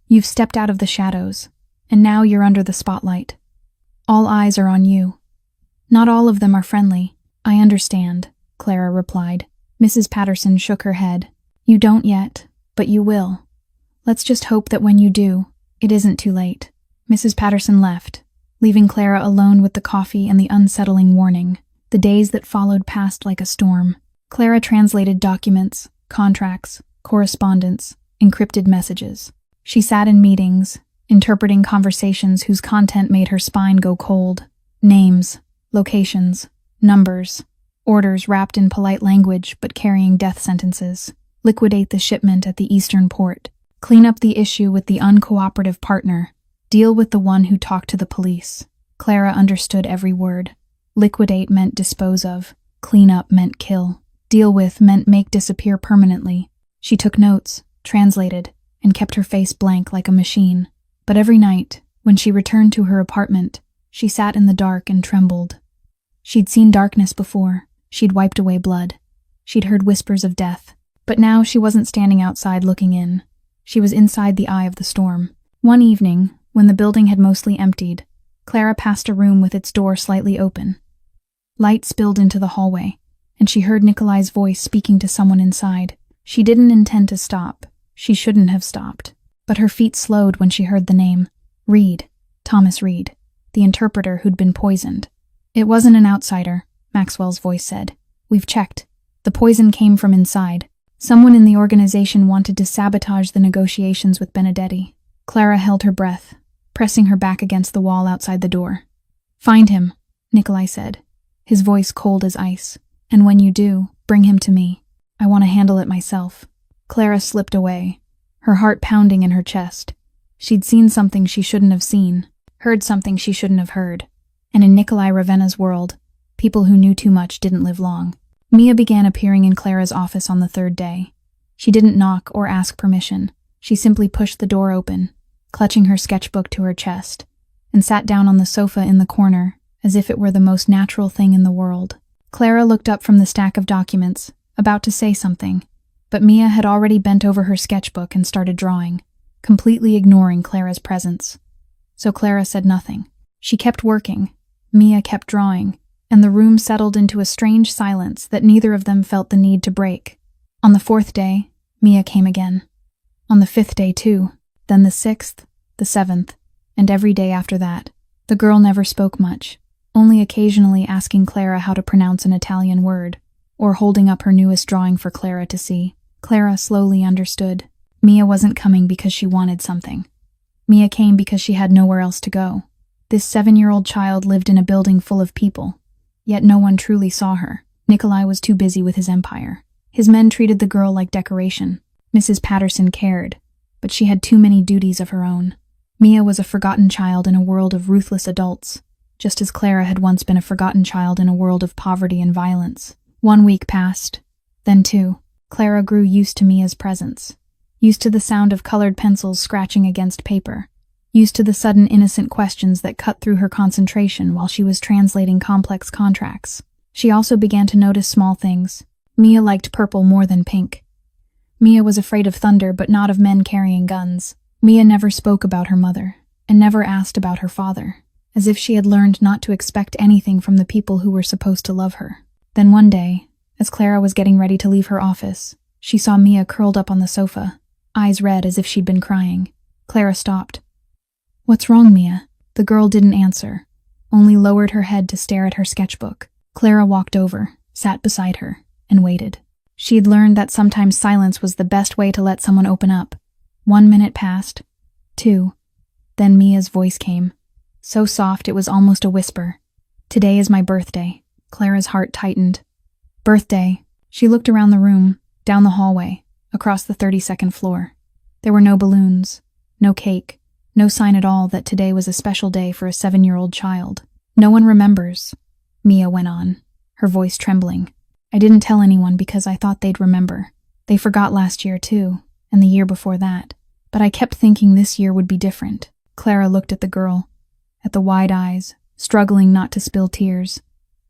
A: You've stepped out of the shadows, and now you're under the spotlight. All eyes are on you. Not all of them are friendly." "I understand," Clara replied. Mrs. Patterson shook her head. "You don't yet, but you will. Let's just hope that when you do, it isn't too late." Mrs. Patterson left, leaving Clara alone with the coffee and the unsettling warning. The days that followed passed like a storm. Clara translated documents, contracts, correspondence, encrypted messages. She sat in meetings, interpreting conversations whose content made her spine go cold. Names, locations, numbers, orders wrapped in polite language but carrying death sentences. Liquidate the shipment at the eastern port. Clean up the issue with the uncooperative partner. Deal with the one who talked to the police. Clara understood every word. Liquidate meant dispose of. Clean up meant kill. Deal with meant make disappear permanently. She took notes, translated, and kept her face blank like a machine. But every night, when she returned to her apartment, she sat in the dark and trembled. She'd seen darkness before. She'd wiped away blood. She'd heard whispers of death. But now she wasn't standing outside looking in. She was inside the eye of the storm. One evening, when the building had mostly emptied, Clara passed a room with its door slightly open. Light spilled into the hallway, and she heard Nikolai's voice speaking to someone inside. She didn't intend to stop. She shouldn't have stopped. But her feet slowed when she heard the name. Reed. Thomas Reed. The interpreter who'd been poisoned. "It wasn't an outsider," Maxwell's voice said. "We've checked. The poison came from inside. Someone in the organization wanted to sabotage the negotiations with Benedetti." Clara held her breath, pressing her back against the wall outside the door. "Find him," Nikolai said, his voice cold as ice. "And when you do, bring him to me. I want to handle it myself." Clara slipped away, her heart pounding in her chest. She'd seen something she shouldn't have seen, heard something she shouldn't have heard. And in Nikolai Ravenna's world, people who knew too much didn't live long. Mia began appearing in Clara's office on the third day. She didn't knock or ask permission. She simply pushed the door open, clutching her sketchbook to her chest, and sat down on the sofa in the corner as if it were the most natural thing in the world. Clara looked up from the stack of documents, about to say something, but Mia had already bent over her sketchbook and started drawing, completely ignoring Clara's presence. So Clara said nothing. She kept working, Mia kept drawing, and the room settled into a strange silence that neither of them felt the need to break. On the fourth day, Mia came again. On the fifth day too, then the sixth, the seventh, and every day after that. The girl never spoke much, only occasionally asking Clara how to pronounce an Italian word, or holding up her newest drawing for Clara to see. Clara slowly understood. Mia wasn't coming because she wanted something. Mia came because she had nowhere else to go. This 7-year-old child lived in a building full of people, yet no one truly saw her. Nikolai was too busy with his empire. His men treated the girl like decoration. Mrs. Patterson cared, but she had too many duties of her own. Mia was a forgotten child in a world of ruthless adults, just as Clara had once been a forgotten child in a world of poverty and violence. 1 week passed, then 2. Clara grew used to Mia's presence, used to the sound of colored pencils scratching against paper, used to the sudden innocent questions that cut through her concentration while she was translating complex contracts. She also began to notice small things. Mia liked purple more than pink. Mia was afraid of thunder but not of men carrying guns. Mia never spoke about her mother, and never asked about her father, as if she had learned not to expect anything from the people who were supposed to love her. Then one day, as Clara was getting ready to leave her office, she saw Mia curled up on the sofa, eyes red as if she'd been crying. Clara stopped. "What's wrong, Mia?" The girl didn't answer, only lowered her head to stare at her sketchbook. Clara walked over, sat beside her, and waited. She'd learned that sometimes silence was the best way to let someone open up. 1 minute passed, 2. Then Mia's voice came. so soft it was almost a whisper. "Today is my birthday." Clara's heart tightened. Birthday. She looked around the room, down the hallway, across the 32nd floor. There were no balloons, no cake, no sign at all that today was a special day for a 7-year-old child. "No one remembers," Mia went on, her voice trembling. "I didn't tell anyone because I thought they'd remember. They forgot last year too, and the year before that. But I kept thinking this year would be different." Clara looked at the girl, at the wide eyes, struggling not to spill tears,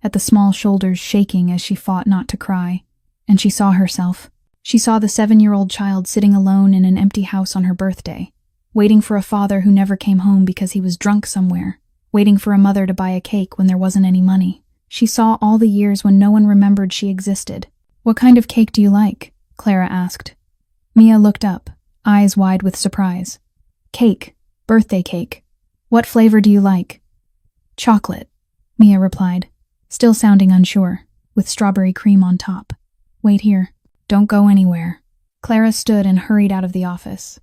A: at the small shoulders shaking as she fought not to cry. And she saw herself. She saw the 7-year-old child sitting alone in an empty house on her birthday, waiting for a father who never came home because he was drunk somewhere, waiting for a mother to buy a cake when there wasn't any money. She saw all the years when no one remembered she existed. "What kind of cake do you like?" Clara asked. Mia looked up, eyes wide with surprise. "Cake. Birthday cake. What flavor do you like?" "Chocolate," Mia replied, still sounding unsure, with strawberry cream on top. "Wait here. Don't go anywhere." Clara stood and hurried out of the office.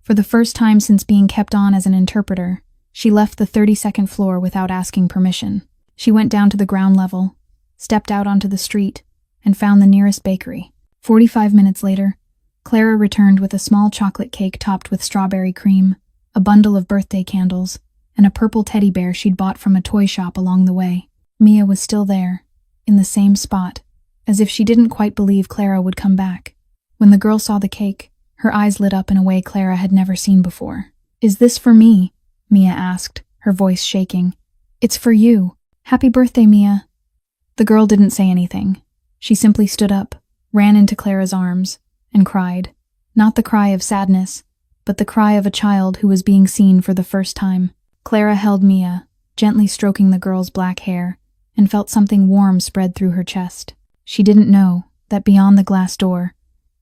A: For the first time since being kept on as an interpreter, she left the 32nd floor without asking permission. She went down to the ground level, stepped out onto the street, and found the nearest bakery. 45 minutes later, Clara returned with a small chocolate cake topped with strawberry cream, a bundle of birthday candles, and a purple teddy bear she'd bought from a toy shop along the way. Mia was still there, in the same spot, as if she didn't quite believe Clara would come back. When the girl saw the cake, her eyes lit up in a way Clara had never seen before. "Is this for me?" Mia asked, her voice shaking. "It's for you. Happy birthday, Mia." The girl didn't say anything. She simply stood up, ran into Clara's arms, and cried. Not the cry of sadness, but the cry of a child who was being seen for the first time. Clara held Mia, gently stroking the girl's black hair, and felt something warm spread through her chest. She didn't know that beyond the glass door,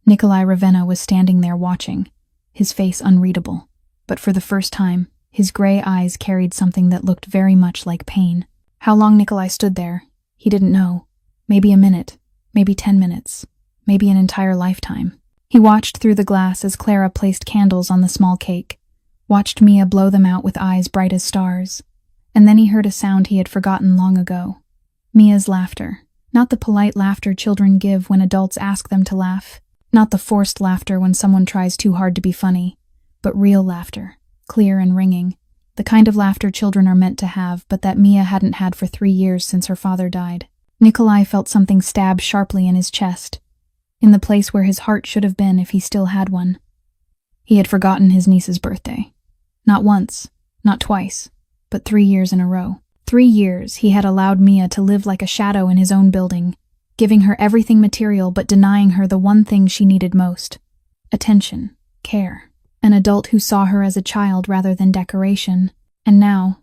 A: Nikolai Ravenna was standing there watching, his face unreadable. But for the first time, his gray eyes carried something that looked very much like pain. How long Nikolai stood there, he didn't know. Maybe a minute, maybe 10 minutes, maybe an entire lifetime. He watched through the glass as Clara placed candles on the small cake, watched Mia blow them out with eyes bright as stars, and then he heard a sound he had forgotten long ago. Mia's laughter. Not the polite laughter children give when adults ask them to laugh, not the forced laughter when someone tries too hard to be funny, but real laughter, clear and ringing, the kind of laughter children are meant to have, but that Mia hadn't had for 3 years since her father died. Nikolai felt something stab sharply in his chest, in the place where his heart should have been if he still had one. He had forgotten his niece's birthday. Not once, not twice, but 3 years in a row. 3 years he had allowed Mia to live like a shadow in his own building, giving her everything material but denying her the one thing she needed most: attention, care. An adult who saw her as a child rather than decoration. And now,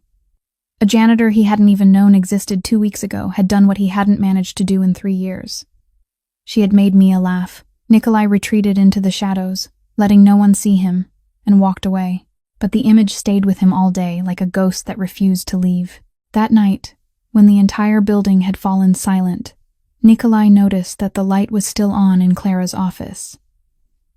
A: a janitor he hadn't even known existed 2 weeks ago had done what he hadn't managed to do in 3 years. She had made Mia laugh. Nikolai retreated into the shadows, letting no one see him, and walked away. But the image stayed with him all day like a ghost that refused to leave. That night, when the entire building had fallen silent, Nikolai noticed that the light was still on in Clara's office.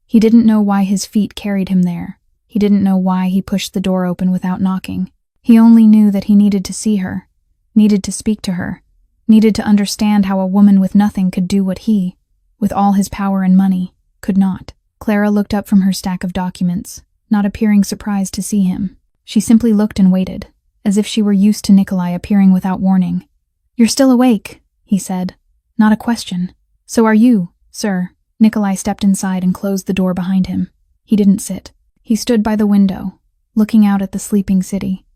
A: He didn't know why his feet carried him there. He didn't know why he pushed the door open without knocking. He only knew that he needed to see her, needed to speak to her, needed to understand how a woman with nothing could do what he, with all his power and money, could not. Clara looked up from her stack of documents, not appearing surprised to see him. She simply looked and waited, as if she were used to Nikolai appearing without warning. "You're still awake," he said. Not a question. "So are you, sir." Nikolai stepped inside and closed the door behind him. He didn't sit. He stood by the window, looking out at the sleeping city.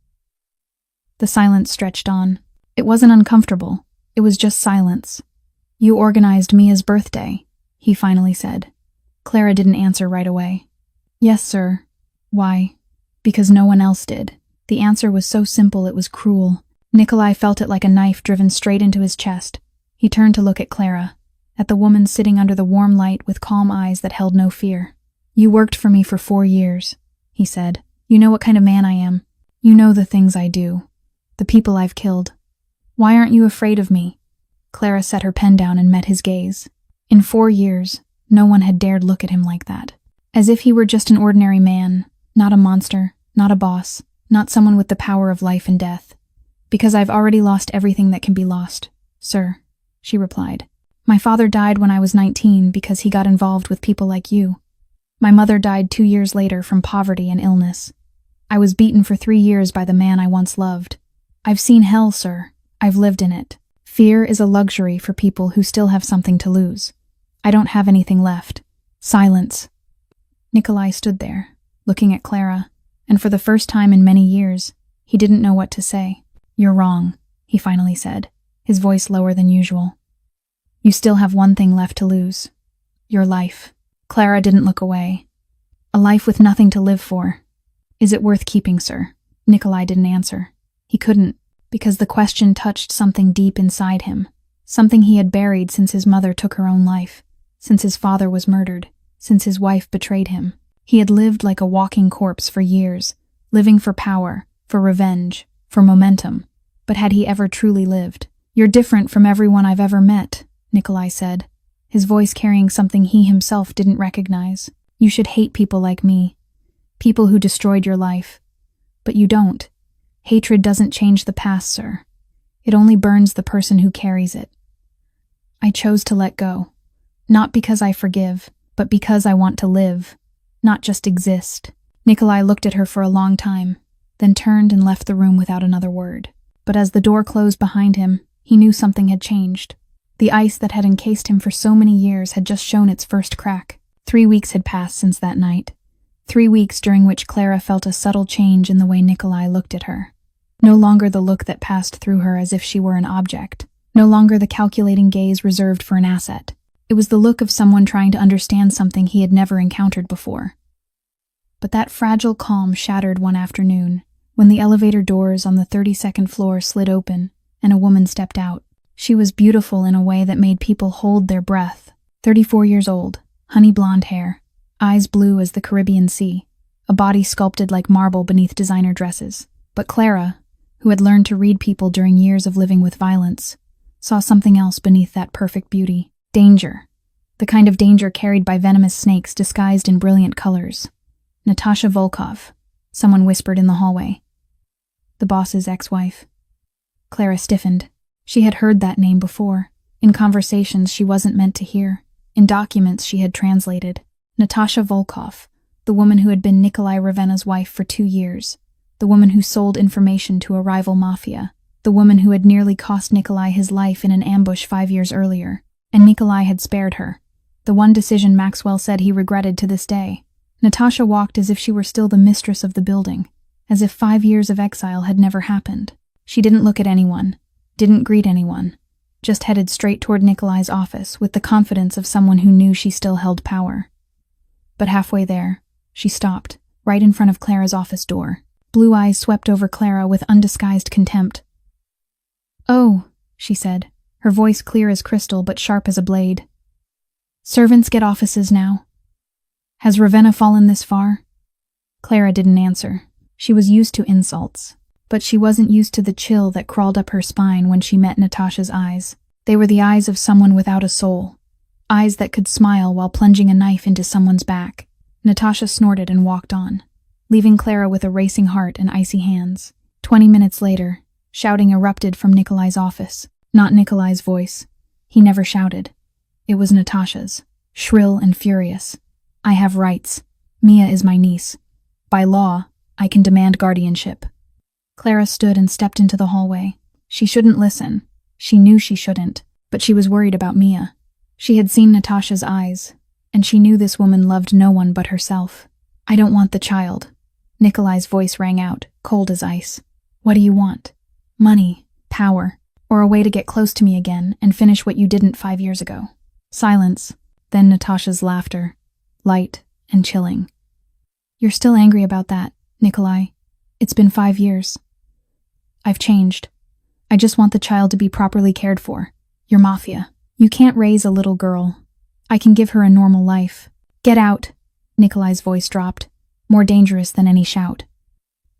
A: The silence stretched on. It wasn't uncomfortable. It was just silence. "You organized Mia's birthday," he finally said. Clara didn't answer right away. "Yes, sir." "Why?" "Because no one else did." The answer was so simple it was cruel. Nikolai felt it like a knife driven straight into his chest. He turned to look at Clara, at the woman sitting under the warm light with calm eyes that held no fear. "You worked for me for 4 years, he said. "You know what kind of man I am. You know the things I do, the people I've killed. Why aren't you afraid of me?" Clara set her pen down and met his gaze. In 4 years, no one had dared look at him like that. As if he were just an ordinary man, not a monster, not a boss, not someone with the power of life and death. Because I've already lost everything that can be lost, sir, she replied. My father died when I was 19 because he got involved with people like you. My mother died 2 years later from poverty and illness. I was beaten for 3 years by the man I once loved. I've seen hell, sir. I've lived in it. Fear is a luxury for people who still have something to lose. I don't have anything left. Silence. Nikolai stood there, looking at Clara, and for the first time in many years, he didn't know what to say. You're wrong, he finally said, his voice lower than usual. You still have one thing left to lose. Your life. Clara didn't look away. A life with nothing to live for. Is it worth keeping, sir? Nikolai didn't answer. He couldn't, because the question touched something deep inside him, something he had buried since his mother took her own life, since his father was murdered, since his wife betrayed him. He had lived like a walking corpse for years, living for power, for revenge, for momentum. But had he ever truly lived? You're different from everyone I've ever met, Nikolai said, his voice carrying something he himself didn't recognize. You should hate people like me, people who destroyed your life. But you don't. Hatred doesn't change the past, sir. It only burns the person who carries it. I chose to let go, not because I forgive, but because I want to live, not just exist. Nikolai looked at her for a long time, then turned and left the room without another word. But as the door closed behind him, he knew something had changed. The ice that had encased him for so many years had just shown its first crack. 3 weeks had passed since that night. 3 weeks during which Clara felt a subtle change in the way Nikolai looked at her. No longer the look that passed through her as if she were an object. No longer the calculating gaze reserved for an asset. It was the look of someone trying to understand something he had never encountered before. But that fragile calm shattered one afternoon, when the elevator doors on the 32nd floor slid open and a woman stepped out. She was beautiful in a way that made people hold their breath. 34 years old, honey blonde hair, eyes blue as the Caribbean Sea, a body sculpted like marble beneath designer dresses. But Clara, who had learned to read people during years of living with violence, saw something else beneath that perfect beauty. Danger. The kind of danger carried by venomous snakes disguised in brilliant colors. Natasha Volkov, someone whispered in the hallway. The boss's ex-wife. Clara stiffened. She had heard that name before, in conversations she wasn't meant to hear, in documents she had translated. Natasha Volkov, the woman who had been Nikolai Ravenna's wife for 2 years, the woman who sold information to a rival mafia, the woman who had nearly cost Nikolai his life in an ambush 5 years earlier, and Nikolai had spared her, the one decision Maxwell said he regretted to this day. Natasha walked as if she were still the mistress of the building, as if 5 years of exile had never happened. She didn't look at anyone, didn't greet anyone, just headed straight toward Nikolai's office with the confidence of someone who knew she still held power. But halfway there, she stopped, right in front of Clara's office door. Blue eyes swept over Clara with undisguised contempt. "Oh," she said, her voice clear as crystal but sharp as a blade. "Servants get offices now. Has Ravenna fallen this far?" Clara didn't answer. She was used to insults, but she wasn't used to the chill that crawled up her spine when she met Natasha's eyes. They were the eyes of someone without a soul, eyes that could smile while plunging a knife into someone's back. Natasha snorted and walked on, leaving Clara with a racing heart and icy hands. 20 minutes later, shouting erupted from Nikolai's office. Not Nikolai's voice. He never shouted. It was Natasha's, shrill and furious. "I have rights. Mia is my niece. By law, I can demand guardianship." Clara stood and stepped into the hallway. She shouldn't listen. She knew she shouldn't, but she was worried about Mia. She had seen Natasha's eyes, and she knew this woman loved no one but herself. "I don't want the child." Nikolai's voice rang out, cold as ice. "What do you want? Money, power, or a way to get close to me again and finish what you didn't 5 years ago?" Silence, then Natasha's laughter, light and chilling. "You're still angry about that, Nikolai. It's been 5 years. I've changed. I just want the child to be properly cared for. You're Mafia. You can't raise a little girl. I can give her a normal life. Get out." Nikolai's voice dropped, more dangerous than any shout.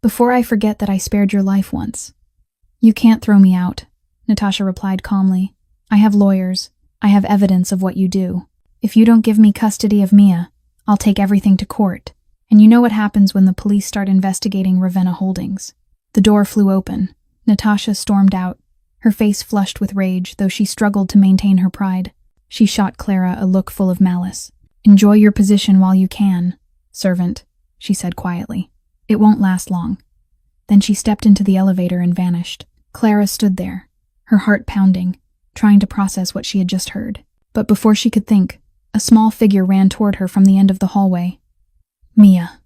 A: "Before I forget that I spared your life once." "You can't throw me out," Natasha replied calmly. "I have lawyers. I have evidence of what you do. If you don't give me custody of Mia, I'll take everything to court, And you know what happens when the police start investigating Ravenna Holdings. The door flew open. Natasha stormed out, her face flushed with rage, though she struggled to maintain her pride. She shot Clara a look full of malice. "Enjoy your position while you can, servant," she said quietly. "It won't last long." Then she stepped into the elevator and vanished. Clara stood there, her heart pounding, trying to process what she had just heard. But before she could think, a small figure ran toward her from the end of the hallway. Mia.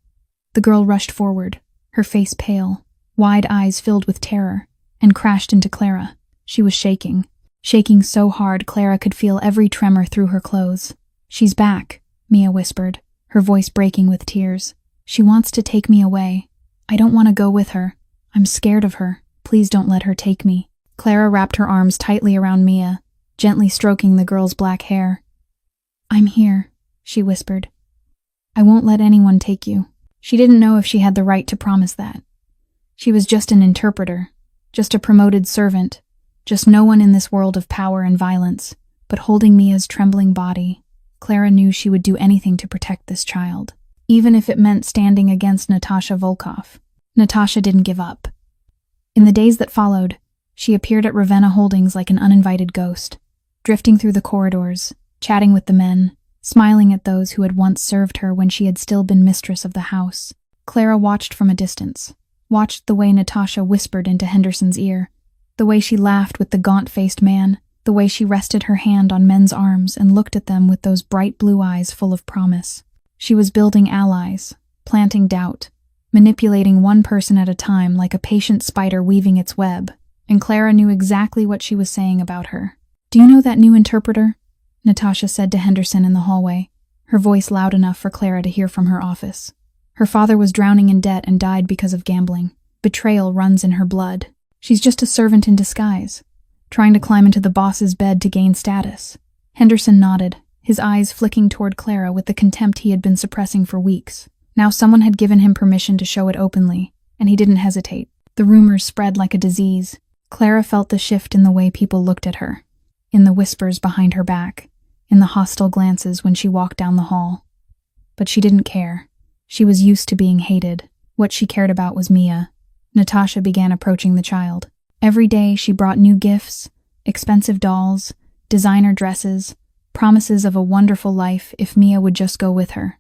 A: The girl rushed forward, her face pale, wide eyes filled with terror, and crashed into Clara. She was shaking so hard Clara could feel every tremor through her clothes. "She's back," Mia whispered, her voice breaking with tears. "She wants to take me away. I don't want to go with her. I'm scared of her. Please don't let her take me." Clara wrapped her arms tightly around Mia, gently stroking the girl's black hair. "I'm here," she whispered. "I won't let anyone take you." She didn't know if she had the right to promise that. She was just an interpreter, just a promoted servant, just no one in this world of power and violence. But holding Mia's trembling body, Clara knew she would do anything to protect this child, even if it meant standing against Natasha Volkov. Natasha didn't give up. In the days that followed, she appeared at Ravenna Holdings like an uninvited ghost, drifting through the corridors, chatting with the men, smiling at those who had once served her when she had still been mistress of the house. Clara watched from a distance, watched the way Natasha whispered into Henderson's ear, the way she laughed with the gaunt-faced man, the way she rested her hand on men's arms and looked at them with those bright blue eyes full of promise. She was building allies, planting doubt, manipulating one person at a time like a patient spider weaving its web, and Clara knew exactly what she was saying about her. "Do you know that new interpreter?" Natasha said to Henderson in the hallway, her voice loud enough for Clara to hear from her office. Her father was drowning in debt and died because of gambling. Betrayal runs in her blood. She's just a servant in disguise, trying to climb into the boss's bed to gain status. Henderson nodded, his eyes flicking toward Clara with the contempt he had been suppressing for weeks. Now someone had given him permission to show it openly, and he didn't hesitate. The rumors spread like a disease. Clara felt the shift in the way people looked at her, in the whispers behind her back, in the hostile glances when she walked down the hall. But she didn't care. She was used to being hated. What she cared about was Mia. Natasha began approaching the child. Every day she brought new gifts, expensive dolls, designer dresses, promises of a wonderful life if Mia would just go with her.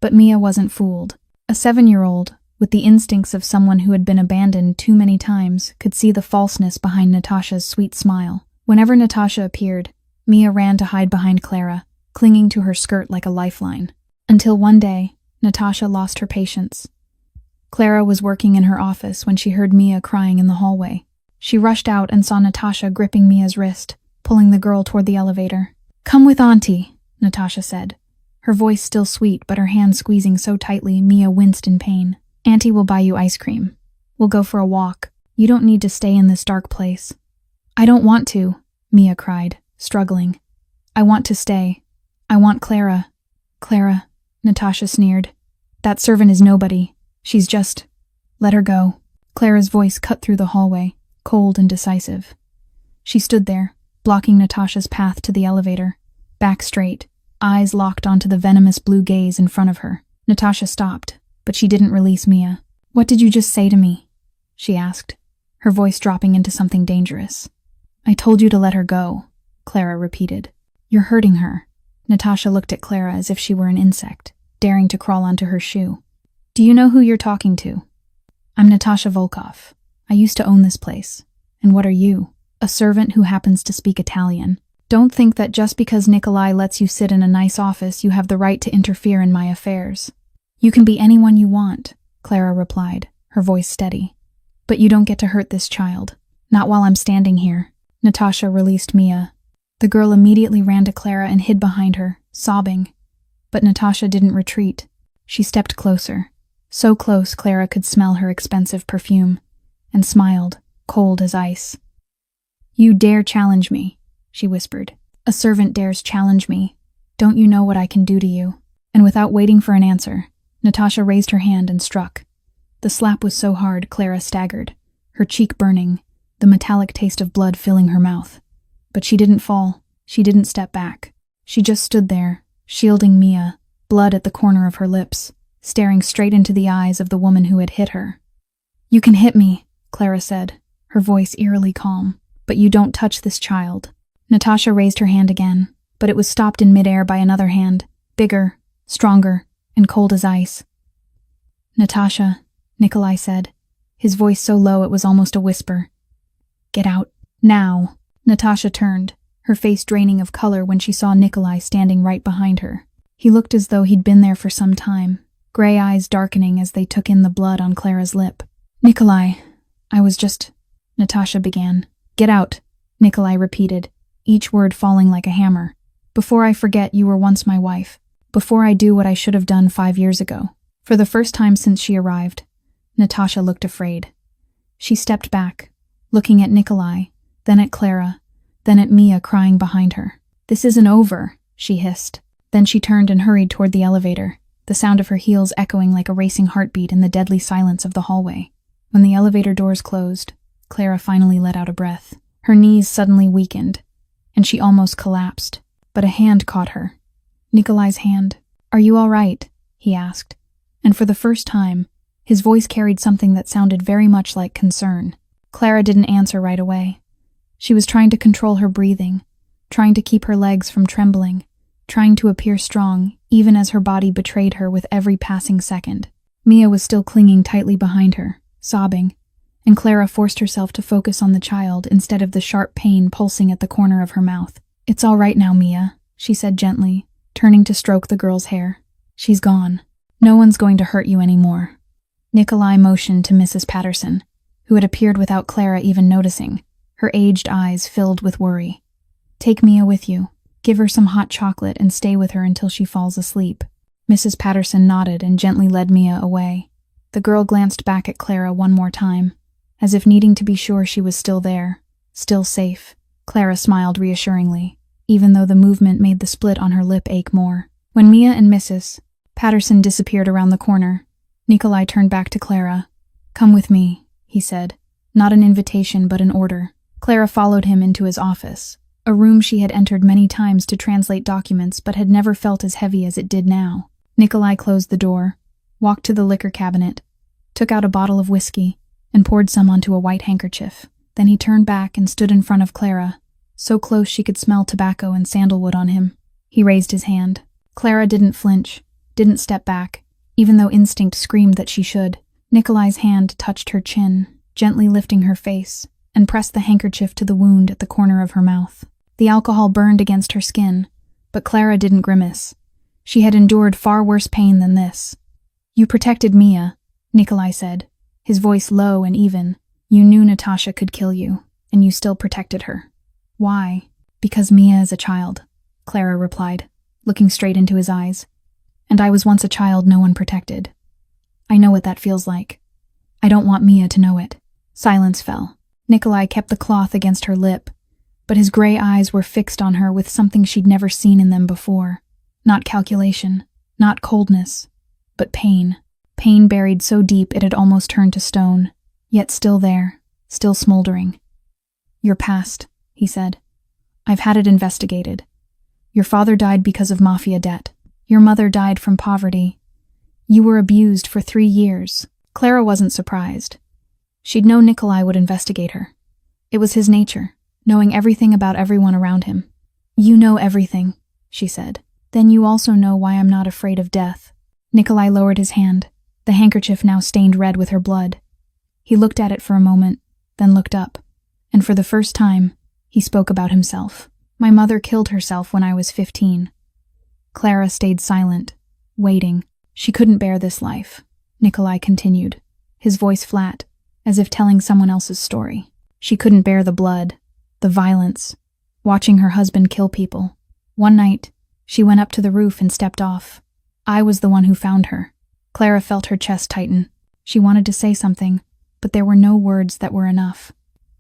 A: But Mia wasn't fooled. A 7-year-old, with the instincts of someone who had been abandoned too many times, could see the falseness behind Natasha's sweet smile. Whenever Natasha appeared, Mia ran to hide behind Clara, clinging to her skirt like a lifeline. Until one day, Natasha lost her patience. Clara was working in her office when she heard Mia crying in the hallway. She rushed out and saw Natasha gripping Mia's wrist, pulling the girl toward the elevator. "Come with Auntie," Natasha said, her voice still sweet but her hand squeezing so tightly Mia winced in pain. "Auntie will buy you ice cream. We'll go for a walk. You don't need to stay in this dark place." "I don't want to," Mia cried, struggling. "I want to stay. I want Clara." "Clara," Natasha sneered. "That servant is nobody. She's just... let her go." Clara's voice cut through the hallway, cold and decisive. She stood there, blocking Natasha's path to the elevator, back straight, eyes locked onto the venomous blue gaze in front of her. Natasha stopped, but she didn't release Mia. "What did you just say to me?" she asked, her voice dropping into something dangerous. "I told you to let her go," Clara repeated. "You're hurting her." Natasha looked at Clara as if she were an insect, daring to crawl onto her shoe. "Do you know who you're talking to?" "I'm Natasha Volkov. I used to own this place. And what are you? A servant who happens to speak Italian. Don't think that just because Nikolai lets you sit in a nice office you have the right to interfere in my affairs." "You can be anyone you want," Clara replied, her voice steady. "But you don't get to hurt this child. Not while I'm standing here." Natasha released Mia. The girl immediately ran to Clara and hid behind her, sobbing. But Natasha didn't retreat. She stepped closer. So close Clara could smell her expensive perfume, and smiled, cold as ice. "You dare challenge me," she whispered. "A servant dares challenge me. Don't you know what I can do to you?" And without waiting for an answer, Natasha raised her hand and struck. The slap was so hard Clara staggered, her cheek burning, the metallic taste of blood filling her mouth. But she didn't fall. She didn't step back. She just stood there, shielding Mia, blood at the corner of her lips, staring straight into the eyes of the woman who had hit her. "You can hit me," Clara said, her voice eerily calm, "but you don't touch this child." Natasha raised her hand again, but it was stopped in midair by another hand, bigger, stronger, and cold as ice. "Natasha," Nikolai said, his voice so low it was almost a whisper. "Get out, now." Natasha turned, her face draining of color when she saw Nikolai standing right behind her. He looked as though he'd been there for some time, gray eyes darkening as they took in the blood on Clara's lip. "Nikolai, I was just—" Natasha began. "Get out," Nikolai repeated, each word falling like a hammer. "Before I forget, you were once my wife. Before I do what I should have done 5 years ago." For the first time since she arrived, Natasha looked afraid. She stepped back, looking at Nikolai, then at Clara, then at Mia crying behind her. "This isn't over," she hissed. Then she turned and hurried toward the elevator, the sound of her heels echoing like a racing heartbeat in the deadly silence of the hallway. When the elevator doors closed, Clara finally let out a breath. Her knees suddenly weakened, and she almost collapsed, but a hand caught her. Nikolai's hand. "Are you all right?" he asked, and for the first time, his voice carried something that sounded very much like concern. Clara didn't answer right away. She was trying to control her breathing, trying to keep her legs from trembling, trying to appear strong, even as her body betrayed her with every passing second. Mia was still clinging tightly behind her, sobbing, and Clara forced herself to focus on the child instead of the sharp pain pulsing at the corner of her mouth. "It's all right now, Mia," she said gently, turning to stroke the girl's hair. "She's gone. No one's going to hurt you anymore." Nikolai motioned to Mrs. Patterson, who had appeared without Clara even noticing, her aged eyes filled with worry. "Take Mia with you. Give her some hot chocolate and stay with her until she falls asleep." Mrs. Patterson nodded and gently led Mia away. The girl glanced back at Clara one more time, as if needing to be sure she was still there, still safe. Clara smiled reassuringly, even though the movement made the split on her lip ache more. When Mia and Mrs. Patterson disappeared around the corner, Nikolai turned back to Clara. "Come with me," he said, not an invitation but an order. Clara followed him into his office, a room she had entered many times to translate documents but had never felt as heavy as it did now. Nikolai closed the door, walked to the liquor cabinet, took out a bottle of whiskey, and poured some onto a white handkerchief. Then he turned back and stood in front of Clara, so close she could smell tobacco and sandalwood on him. He raised his hand. Clara didn't flinch, didn't step back, even though instinct screamed that she should. Nikolai's hand touched her chin, gently lifting her face, and pressed the handkerchief to the wound at the corner of her mouth. The alcohol burned against her skin, but Clara didn't grimace. She had endured far worse pain than this. "You protected Mia," Nikolai said, his voice low and even. "You knew Natasha could kill you, and you still protected her." "Why?" "Because Mia is a child," Clara replied, looking straight into his eyes. "And I was once a child no one protected. I know what that feels like. I don't want Mia to know it." Silence fell. Nikolai kept the cloth against her lip, but his gray eyes were fixed on her with something she'd never seen in them before. Not calculation, not coldness, but pain. Pain buried so deep it had almost turned to stone, yet still there, still smoldering. "Your past," he said. "I've had it investigated. Your father died because of Mafia debt. Your mother died from poverty. You were abused for 3 years. Clara wasn't surprised. She'd known Nikolai would investigate her. It was his nature, knowing everything about everyone around him. "You know everything," she said. "Then you also know why I'm not afraid of death." Nikolai lowered his hand, the handkerchief now stained red with her blood. He looked at it for a moment, then looked up, and for the first time, he spoke about himself. "My mother killed herself when I was 15. Clara stayed silent, waiting. She couldn't bear this life," Nikolai continued, his voice flat, as if telling someone else's story. "She couldn't bear the blood, the violence, watching her husband kill people. One night, she went up to the roof and stepped off. I was the one who found her." Clara felt her chest tighten. She wanted to say something, but there were no words that were enough.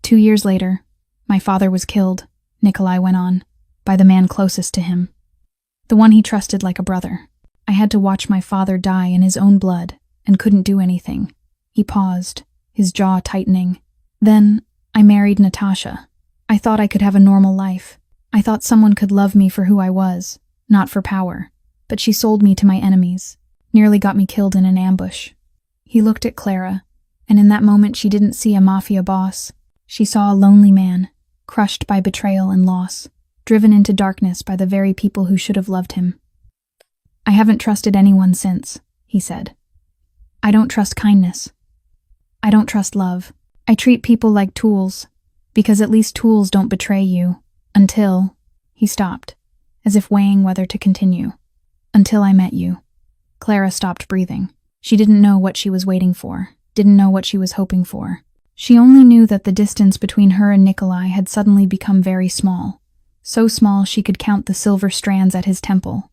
A: 2 years later, my father was killed, Nikolai went on, by the man closest to him. The one he trusted like a brother. I had to watch my father die in his own blood and couldn't do anything. He paused, his jaw tightening. "Then, I married Natasha. I thought I could have a normal life. I thought someone could love me for who I was, not for power. But she sold me to my enemies. Nearly got me killed in an ambush." He looked at Clara, and in that moment she didn't see a mafia boss. She saw a lonely man, crushed by betrayal and loss, driven into darkness by the very people who should have loved him. "I haven't trusted anyone since," he said. "I don't trust kindness. I don't trust love. I treat people like tools, because at least tools don't betray you. Until—" He stopped, as if weighing whether to continue. "Until I met you." Clara stopped breathing. She didn't know what she was waiting for, didn't know what she was hoping for. She only knew that the distance between her and Nikolai had suddenly become very small, so small she could count the silver strands at his temple.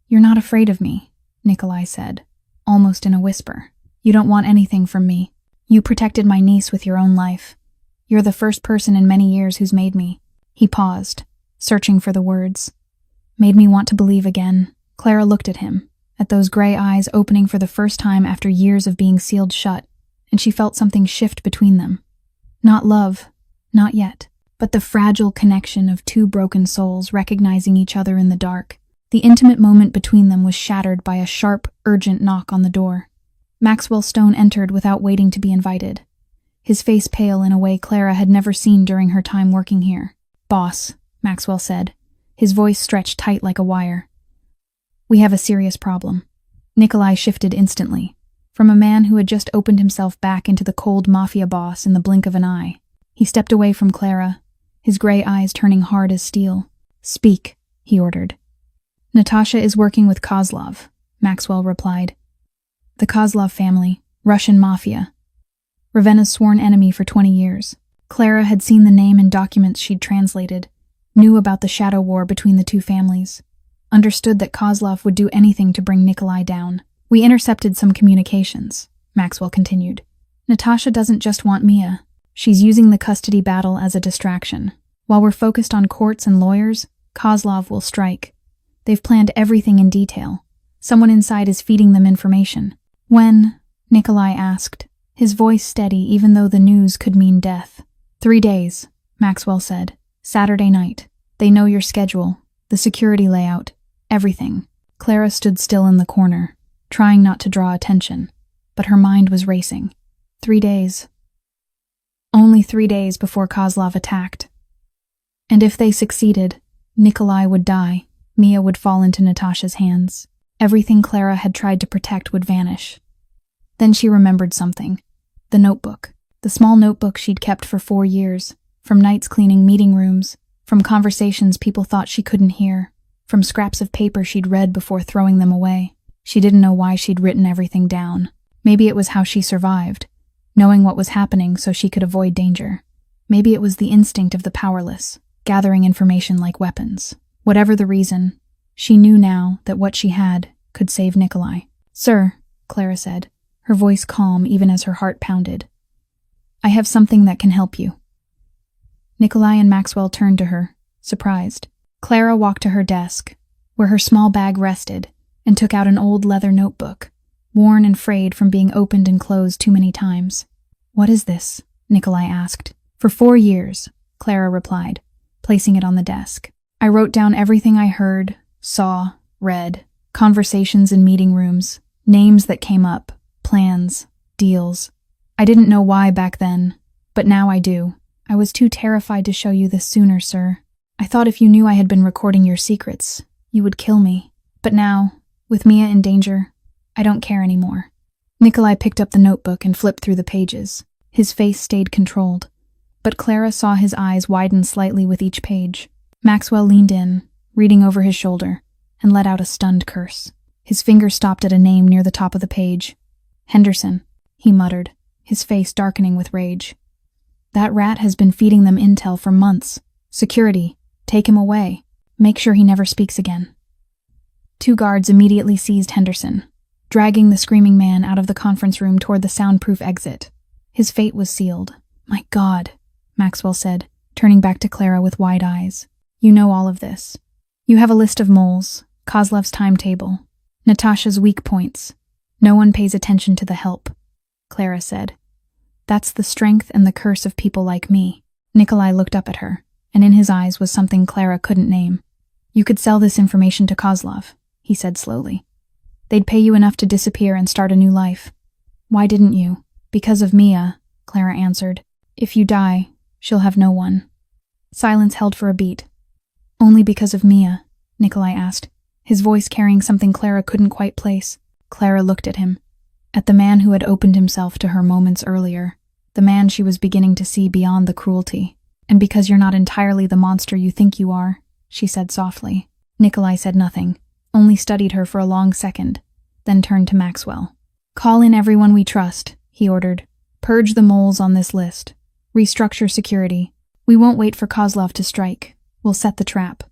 A: "You're not afraid of me," Nikolai said, almost in a whisper. "You don't want anything from me. You protected my niece with your own life. You're the first person in many years who's made me." He paused, searching for the words. "Made me want to believe again." Clara looked at him, at those gray eyes opening for the first time after years of being sealed shut, and she felt something shift between them. Not love, not yet, but the fragile connection of two broken souls recognizing each other in the dark. The intimate moment between them was shattered by a sharp, urgent knock on the door. Maxwell Stone entered without waiting to be invited, his face pale in a way Clara had never seen during her time working here. "Boss," Maxwell said, his voice stretched tight like a wire. "We have a serious problem." Nikolai shifted instantly, from a man who had just opened himself back into the cold mafia boss in the blink of an eye. He stepped away from Clara, his gray eyes turning hard as steel. "Speak," he ordered. "Natasha is working with Kozlov," Maxwell replied. "The Kozlov family, Russian mafia. Ravenna's sworn enemy for 20 years. Clara had seen the name in documents she'd translated, knew about the shadow war between the two families, understood that Kozlov would do anything to bring Nikolai down. We intercepted some communications," Maxwell continued. "Natasha doesn't just want Mia. She's using the custody battle as a distraction. While we're focused on courts and lawyers, Kozlov will strike. They've planned everything in detail. Someone inside is feeding them information." "When?" Nikolai asked, his voice steady even though the news could mean death. 3 days, Maxwell said. "Saturday night. They know your schedule, the security layout, everything." Clara stood still in the corner, trying not to draw attention, but her mind was racing. 3 days. Only 3 days before Kozlov attacked. And if they succeeded, Nikolai would die, Mia would fall into Natasha's hands. Everything Clara had tried to protect would vanish. Then she remembered something. The notebook. The small notebook she'd kept for 4 years, from nights cleaning meeting rooms, from conversations people thought she couldn't hear, from scraps of paper she'd read before throwing them away. She didn't know why she'd written everything down. Maybe it was how she survived, knowing what was happening so she could avoid danger. Maybe it was the instinct of the powerless, gathering information like weapons. Whatever the reason, she knew now that what she had could save Nikolai. "Sir," Clara said, her voice calm even as her heart pounded. "I have something that can help you." Nikolai and Maxwell turned to her, surprised. Clara walked to her desk, where her small bag rested, and took out an old leather notebook, worn and frayed from being opened and closed too many times. "What is this?" Nikolai asked. "For 4 years," Clara replied, placing it on the desk. "I wrote down everything I heard, saw, read, conversations in meeting rooms, names that came up, plans, deals. I didn't know why back then, but now I do. I was too terrified to show you this sooner, sir. I thought if you knew I had been recording your secrets, you would kill me. But now, with Mia in danger, I don't care anymore." Nikolai picked up the notebook and flipped through the pages. His face stayed controlled, but Clara saw his eyes widen slightly with each page. Maxwell leaned in, reading over his shoulder, and let out a stunned curse. His finger stopped at a name near the top of the page. "Henderson," he muttered, his face darkening with rage. "That rat has been feeding them intel for months. Security, take him away. Make sure he never speaks again." 2 guards immediately seized Henderson, dragging the screaming man out of the conference room toward the soundproof exit. His fate was sealed. "My God," Maxwell said, turning back to Clara with wide eyes. "You know all of this. You have a list of moles, Kozlov's timetable, Natasha's weak points. No one pays attention to the help," Clara said. "That's the strength and the curse of people like me." Nikolai looked up at her, and in his eyes was something Clara couldn't name. "You could sell this information to Kozlov," he said slowly. They'd pay you enough to disappear and start a new life. Why didn't you? Because of Mia, Clara answered. If you die, she'll have no one. Silence held for a beat. Only because of Mia? Nikolai asked, his voice carrying something Clara couldn't quite place. Clara looked at him. At the man who had opened himself to her moments earlier. The man she was beginning to see beyond the cruelty. And because you're not entirely the monster you think you are, she said softly. Nikolai said nothing, only studied her for a long second, then turned to Maxwell. Call in everyone we trust, he ordered. Purge the moles on this list. Restructure security. We won't wait for Kozlov to strike. We'll set the trap.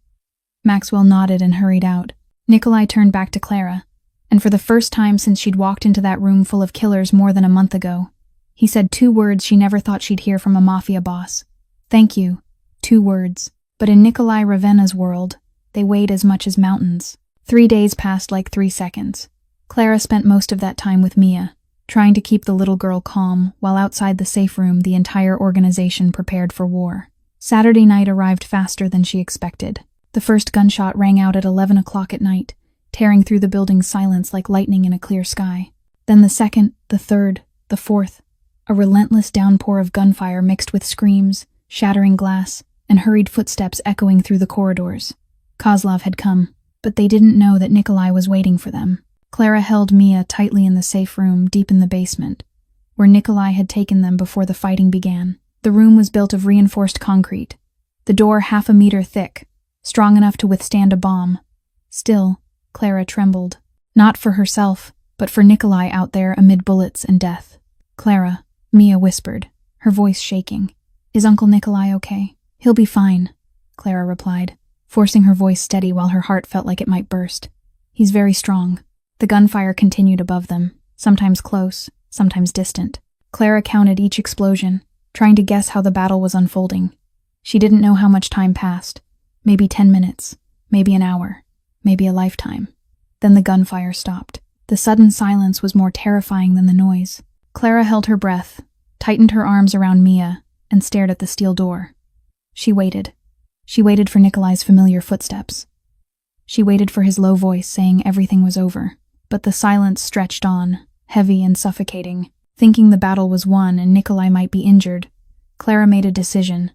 A: Maxwell nodded and hurried out. Nikolai turned back to Clara, and for the first time since she'd walked into that room full of killers more than a month ago, he said 2 words she never thought she'd hear from a Mafia boss. Thank you. 2 words. But in Nikolai Ravenna's world, they weighed as much as mountains. 3 days passed like 3 seconds. Clara spent most of that time with Mia, trying to keep the little girl calm, while outside the safe room the entire organization prepared for war. Saturday night arrived faster than she expected. The first gunshot rang out at 11 o'clock at night, tearing through the building's silence like lightning in a clear sky. Then the second, the third, the fourth. A relentless downpour of gunfire mixed with screams, shattering glass, and hurried footsteps echoing through the corridors. Kozlov had come, but they didn't know that Nikolai was waiting for them. Clara held Mia tightly in the safe room deep in the basement, where Nikolai had taken them before the fighting began. The room was built of reinforced concrete, the door half a meter thick, strong enough to withstand a bomb. Still, Clara trembled, not for herself, but for Nikolai out there amid bullets and death. Clara, Mia whispered, her voice shaking. Is Uncle Nikolai okay? He'll be fine, Clara replied, forcing her voice steady while her heart felt like it might burst. He's very strong. The gunfire continued above them, sometimes close, sometimes distant. Clara counted each explosion, trying to guess how the battle was unfolding. She didn't know how much time passed. Maybe 10 minutes, maybe an hour, maybe a lifetime. Then the gunfire stopped. The sudden silence was more terrifying than the noise. Clara held her breath, tightened her arms around Mia, and stared at the steel door. She waited. She waited for Nikolai's familiar footsteps. She waited for his low voice saying everything was over. But the silence stretched on, heavy and suffocating. Thinking the battle was won and Nikolai might be injured, Clara made a decision.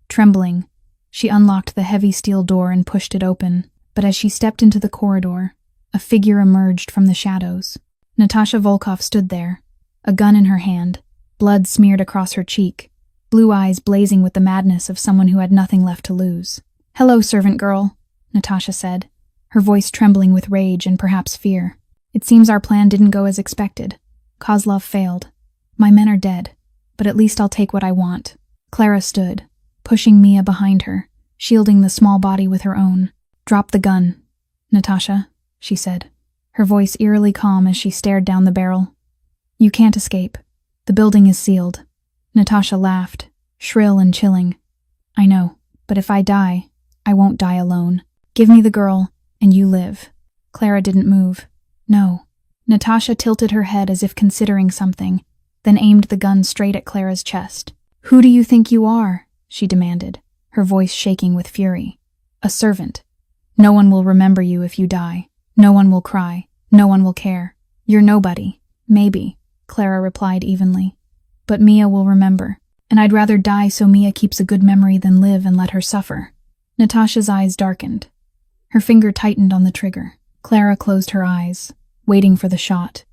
A: Trembling, she unlocked the heavy steel door and pushed it open. But as she stepped into the corridor, a figure emerged from the shadows. Natasha Volkov stood there, a gun in her hand, blood smeared across her cheek, blue eyes blazing with the madness of someone who had nothing left to lose. "Hello, servant girl," Natasha said, her voice trembling with rage and perhaps fear. "It seems our plan didn't go as expected. Kozlov failed. My men are dead, but at least I'll take what I want." Clara stood, pushing Mia behind her, shielding the small body with her own. "Drop the gun, Natasha," she said, her voice eerily calm as she stared down the barrel. "You can't escape. The building is sealed." Natasha laughed, shrill and chilling. "I know, but if I die, I won't die alone. Give me the girl, and you live." Clara didn't move. "No." Natasha tilted her head as if considering something, then aimed the gun straight at Clara's chest. "Who do you think you are?" she demanded, her voice shaking with fury. "A servant. No one will remember you if you die. No one will cry. No one will care. You're nobody." "Maybe," Clara replied evenly. "But Mia will remember, and I'd rather die so Mia keeps a good memory than live and let her suffer." Natasha's eyes darkened. Her finger tightened on the trigger. Clara closed her eyes, waiting for the shot,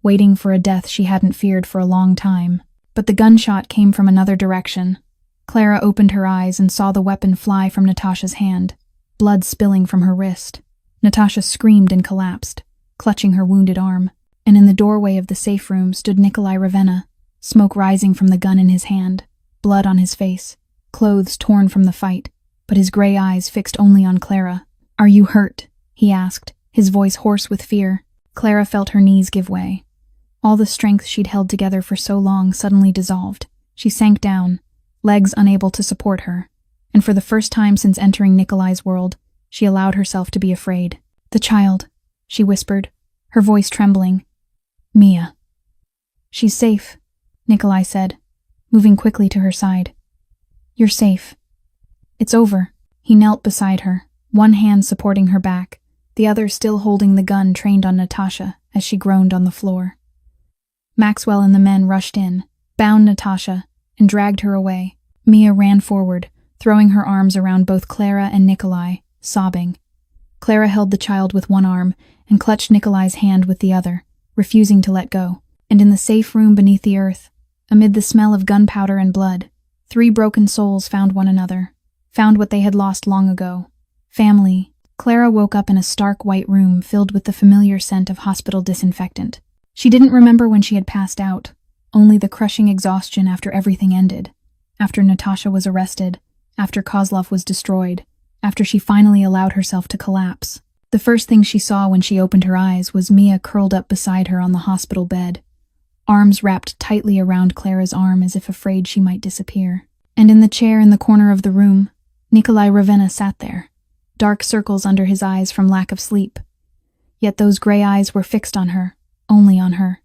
A: waiting for a death she hadn't feared for a long time. But the gunshot came from another direction. Clara opened her eyes and saw the weapon fly from Natasha's hand, blood spilling from her wrist. Natasha screamed and collapsed, clutching her wounded arm, and in the doorway of the safe room stood Nikolai Ravenna, smoke rising from the gun in his hand, blood on his face, clothes torn from the fight, but his gray eyes fixed only on Clara. "Are you hurt?" he asked, his voice hoarse with fear. Clara felt her knees give way. All the strength she'd held together for so long suddenly dissolved. She sank down, legs unable to support her, and for the first time since entering Nikolai's world, she allowed herself to be afraid. "The child," she whispered, her voice trembling. "Mia." "She's safe," Nikolai said, moving quickly to her side. "You're safe. It's over." He knelt beside her, one hand supporting her back, the other still holding the gun trained on Natasha as she groaned on the floor. Maxwell and the men rushed in, bound Natasha, and dragged her away. Mia ran forward, throwing her arms around both Clara and Nikolai, sobbing. Clara held the child with one arm and clutched Nikolai's hand with the other, refusing to let go. And in the safe room beneath the earth, amid the smell of gunpowder and blood, 3 broken souls found one another, found what they had lost long ago. Family. Clara woke up in a stark white room filled with the familiar scent of hospital disinfectant. She didn't remember when she had passed out, only the crushing exhaustion after everything ended, after Natasha was arrested, after Kozlov was destroyed, after she finally allowed herself to collapse. The first thing she saw when she opened her eyes was Mia curled up beside her on the hospital bed, arms wrapped tightly around Clara's arm as if afraid she might disappear. And in the chair in the corner of the room, Nikolai Ravenna sat there, dark circles under his eyes from lack of sleep. Yet those gray eyes were fixed on her, only on her.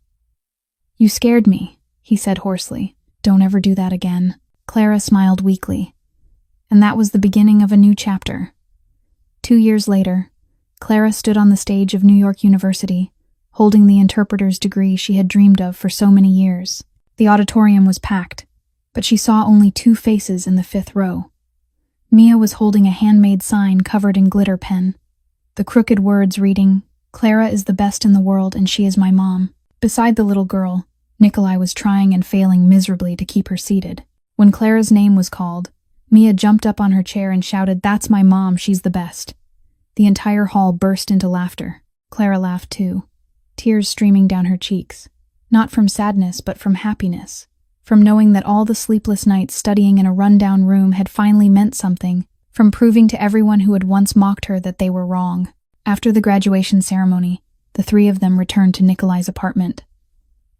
A: "You scared me," he said hoarsely. "Don't ever do that again." Clara smiled weakly. And that was the beginning of a new chapter. 2 years later, Clara stood on the stage of New York University, holding the interpreter's degree she had dreamed of for so many years. The auditorium was packed, but she saw only 2 faces in the 5th row. Mia was holding a handmade sign covered in glitter pen, the crooked words reading, "Clara is the best in the world and she is my mom." Beside the little girl, Nikolai was trying and failing miserably to keep her seated. When Clara's name was called, Mia jumped up on her chair and shouted, "That's my mom, she's the best." The entire hall burst into laughter. Clara laughed too, tears streaming down her cheeks, not from sadness but from happiness, from knowing that all the sleepless nights studying in a run-down room had finally meant something, from proving to everyone who had once mocked her that they were wrong. After the graduation ceremony, the 3 of them returned to Nikolai's apartment.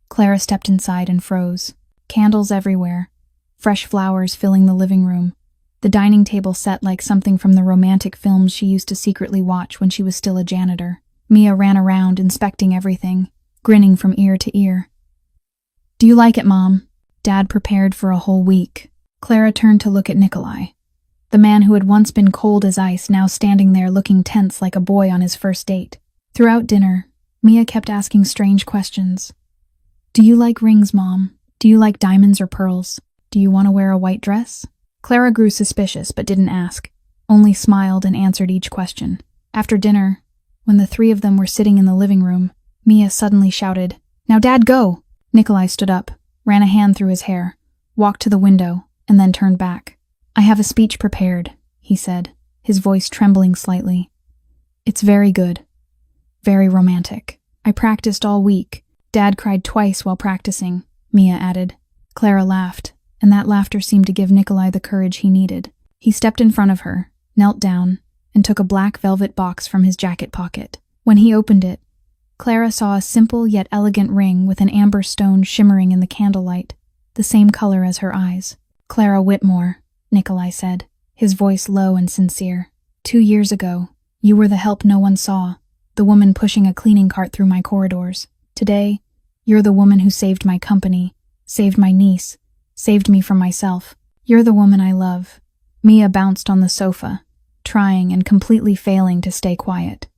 A: Clara stepped inside and froze. Candles everywhere, fresh flowers filling the living room, the dining table set like something from the romantic films she used to secretly watch when she was still a janitor. Mia ran around, inspecting everything, grinning from ear to ear. "Do you like it, Mom? Dad prepared for a whole week." Clara turned to look at Nikolai, the man who had once been cold as ice, now standing there looking tense like a boy on his first date. Throughout dinner, Mia kept asking strange questions. "Do you like rings, Mom? Do you like diamonds or pearls? Do you want to wear a white dress?" Clara grew suspicious but didn't ask, only smiled and answered each question. After dinner, when the 3 of them were sitting in the living room, Mia suddenly shouted, "Now Dad, go!" Nikolai stood up, ran a hand through his hair, walked to the window, and then turned back. "I have a speech prepared," he said, his voice trembling slightly. "It's very good. Very romantic. I practiced all week." "Dad cried twice while practicing," Mia added. Clara laughed, and that laughter seemed to give Nikolai the courage he needed. He stepped in front of her, knelt down, and took a black velvet box from his jacket pocket. When he opened it, Clara saw a simple yet elegant ring with an amber stone shimmering in the candlelight, the same color as her eyes. "Clara Whitmore," Nikolai said, his voice low and sincere. 2 years ago, you were the help no one saw, the woman pushing a cleaning cart through my corridors. Today, you're the woman who saved my company, saved my niece, saved me from myself. You're the woman I love." Mia bounced on the sofa, trying and completely failing to stay quiet.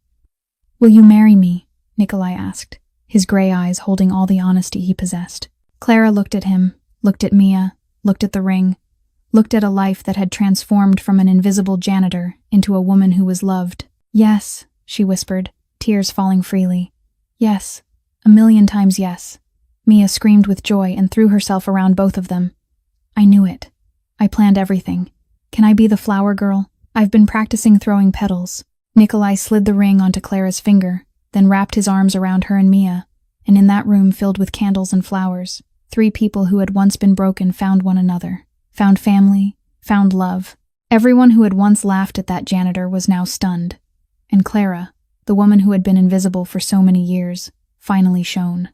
A: "Will you marry me?" Nikolai asked, his gray eyes holding all the honesty he possessed. Clara looked at him, looked at Mia, looked at the ring, looked at a life that had transformed from an invisible janitor into a woman who was loved. "Yes," she whispered, tears falling freely. "Yes, 1,000,000 times yes." Mia screamed with joy and threw herself around both of them. "I knew it. I planned everything. Can I be the flower girl? I've been practicing throwing petals." Nikolai slid the ring onto Clara's finger, then wrapped his arms around her and Mia, and in that room filled with candles and flowers, 3 people who had once been broken found one another, found family, found love. Everyone who had once laughed at that janitor was now stunned, and Clara, the woman who had been invisible for so many years, finally shone.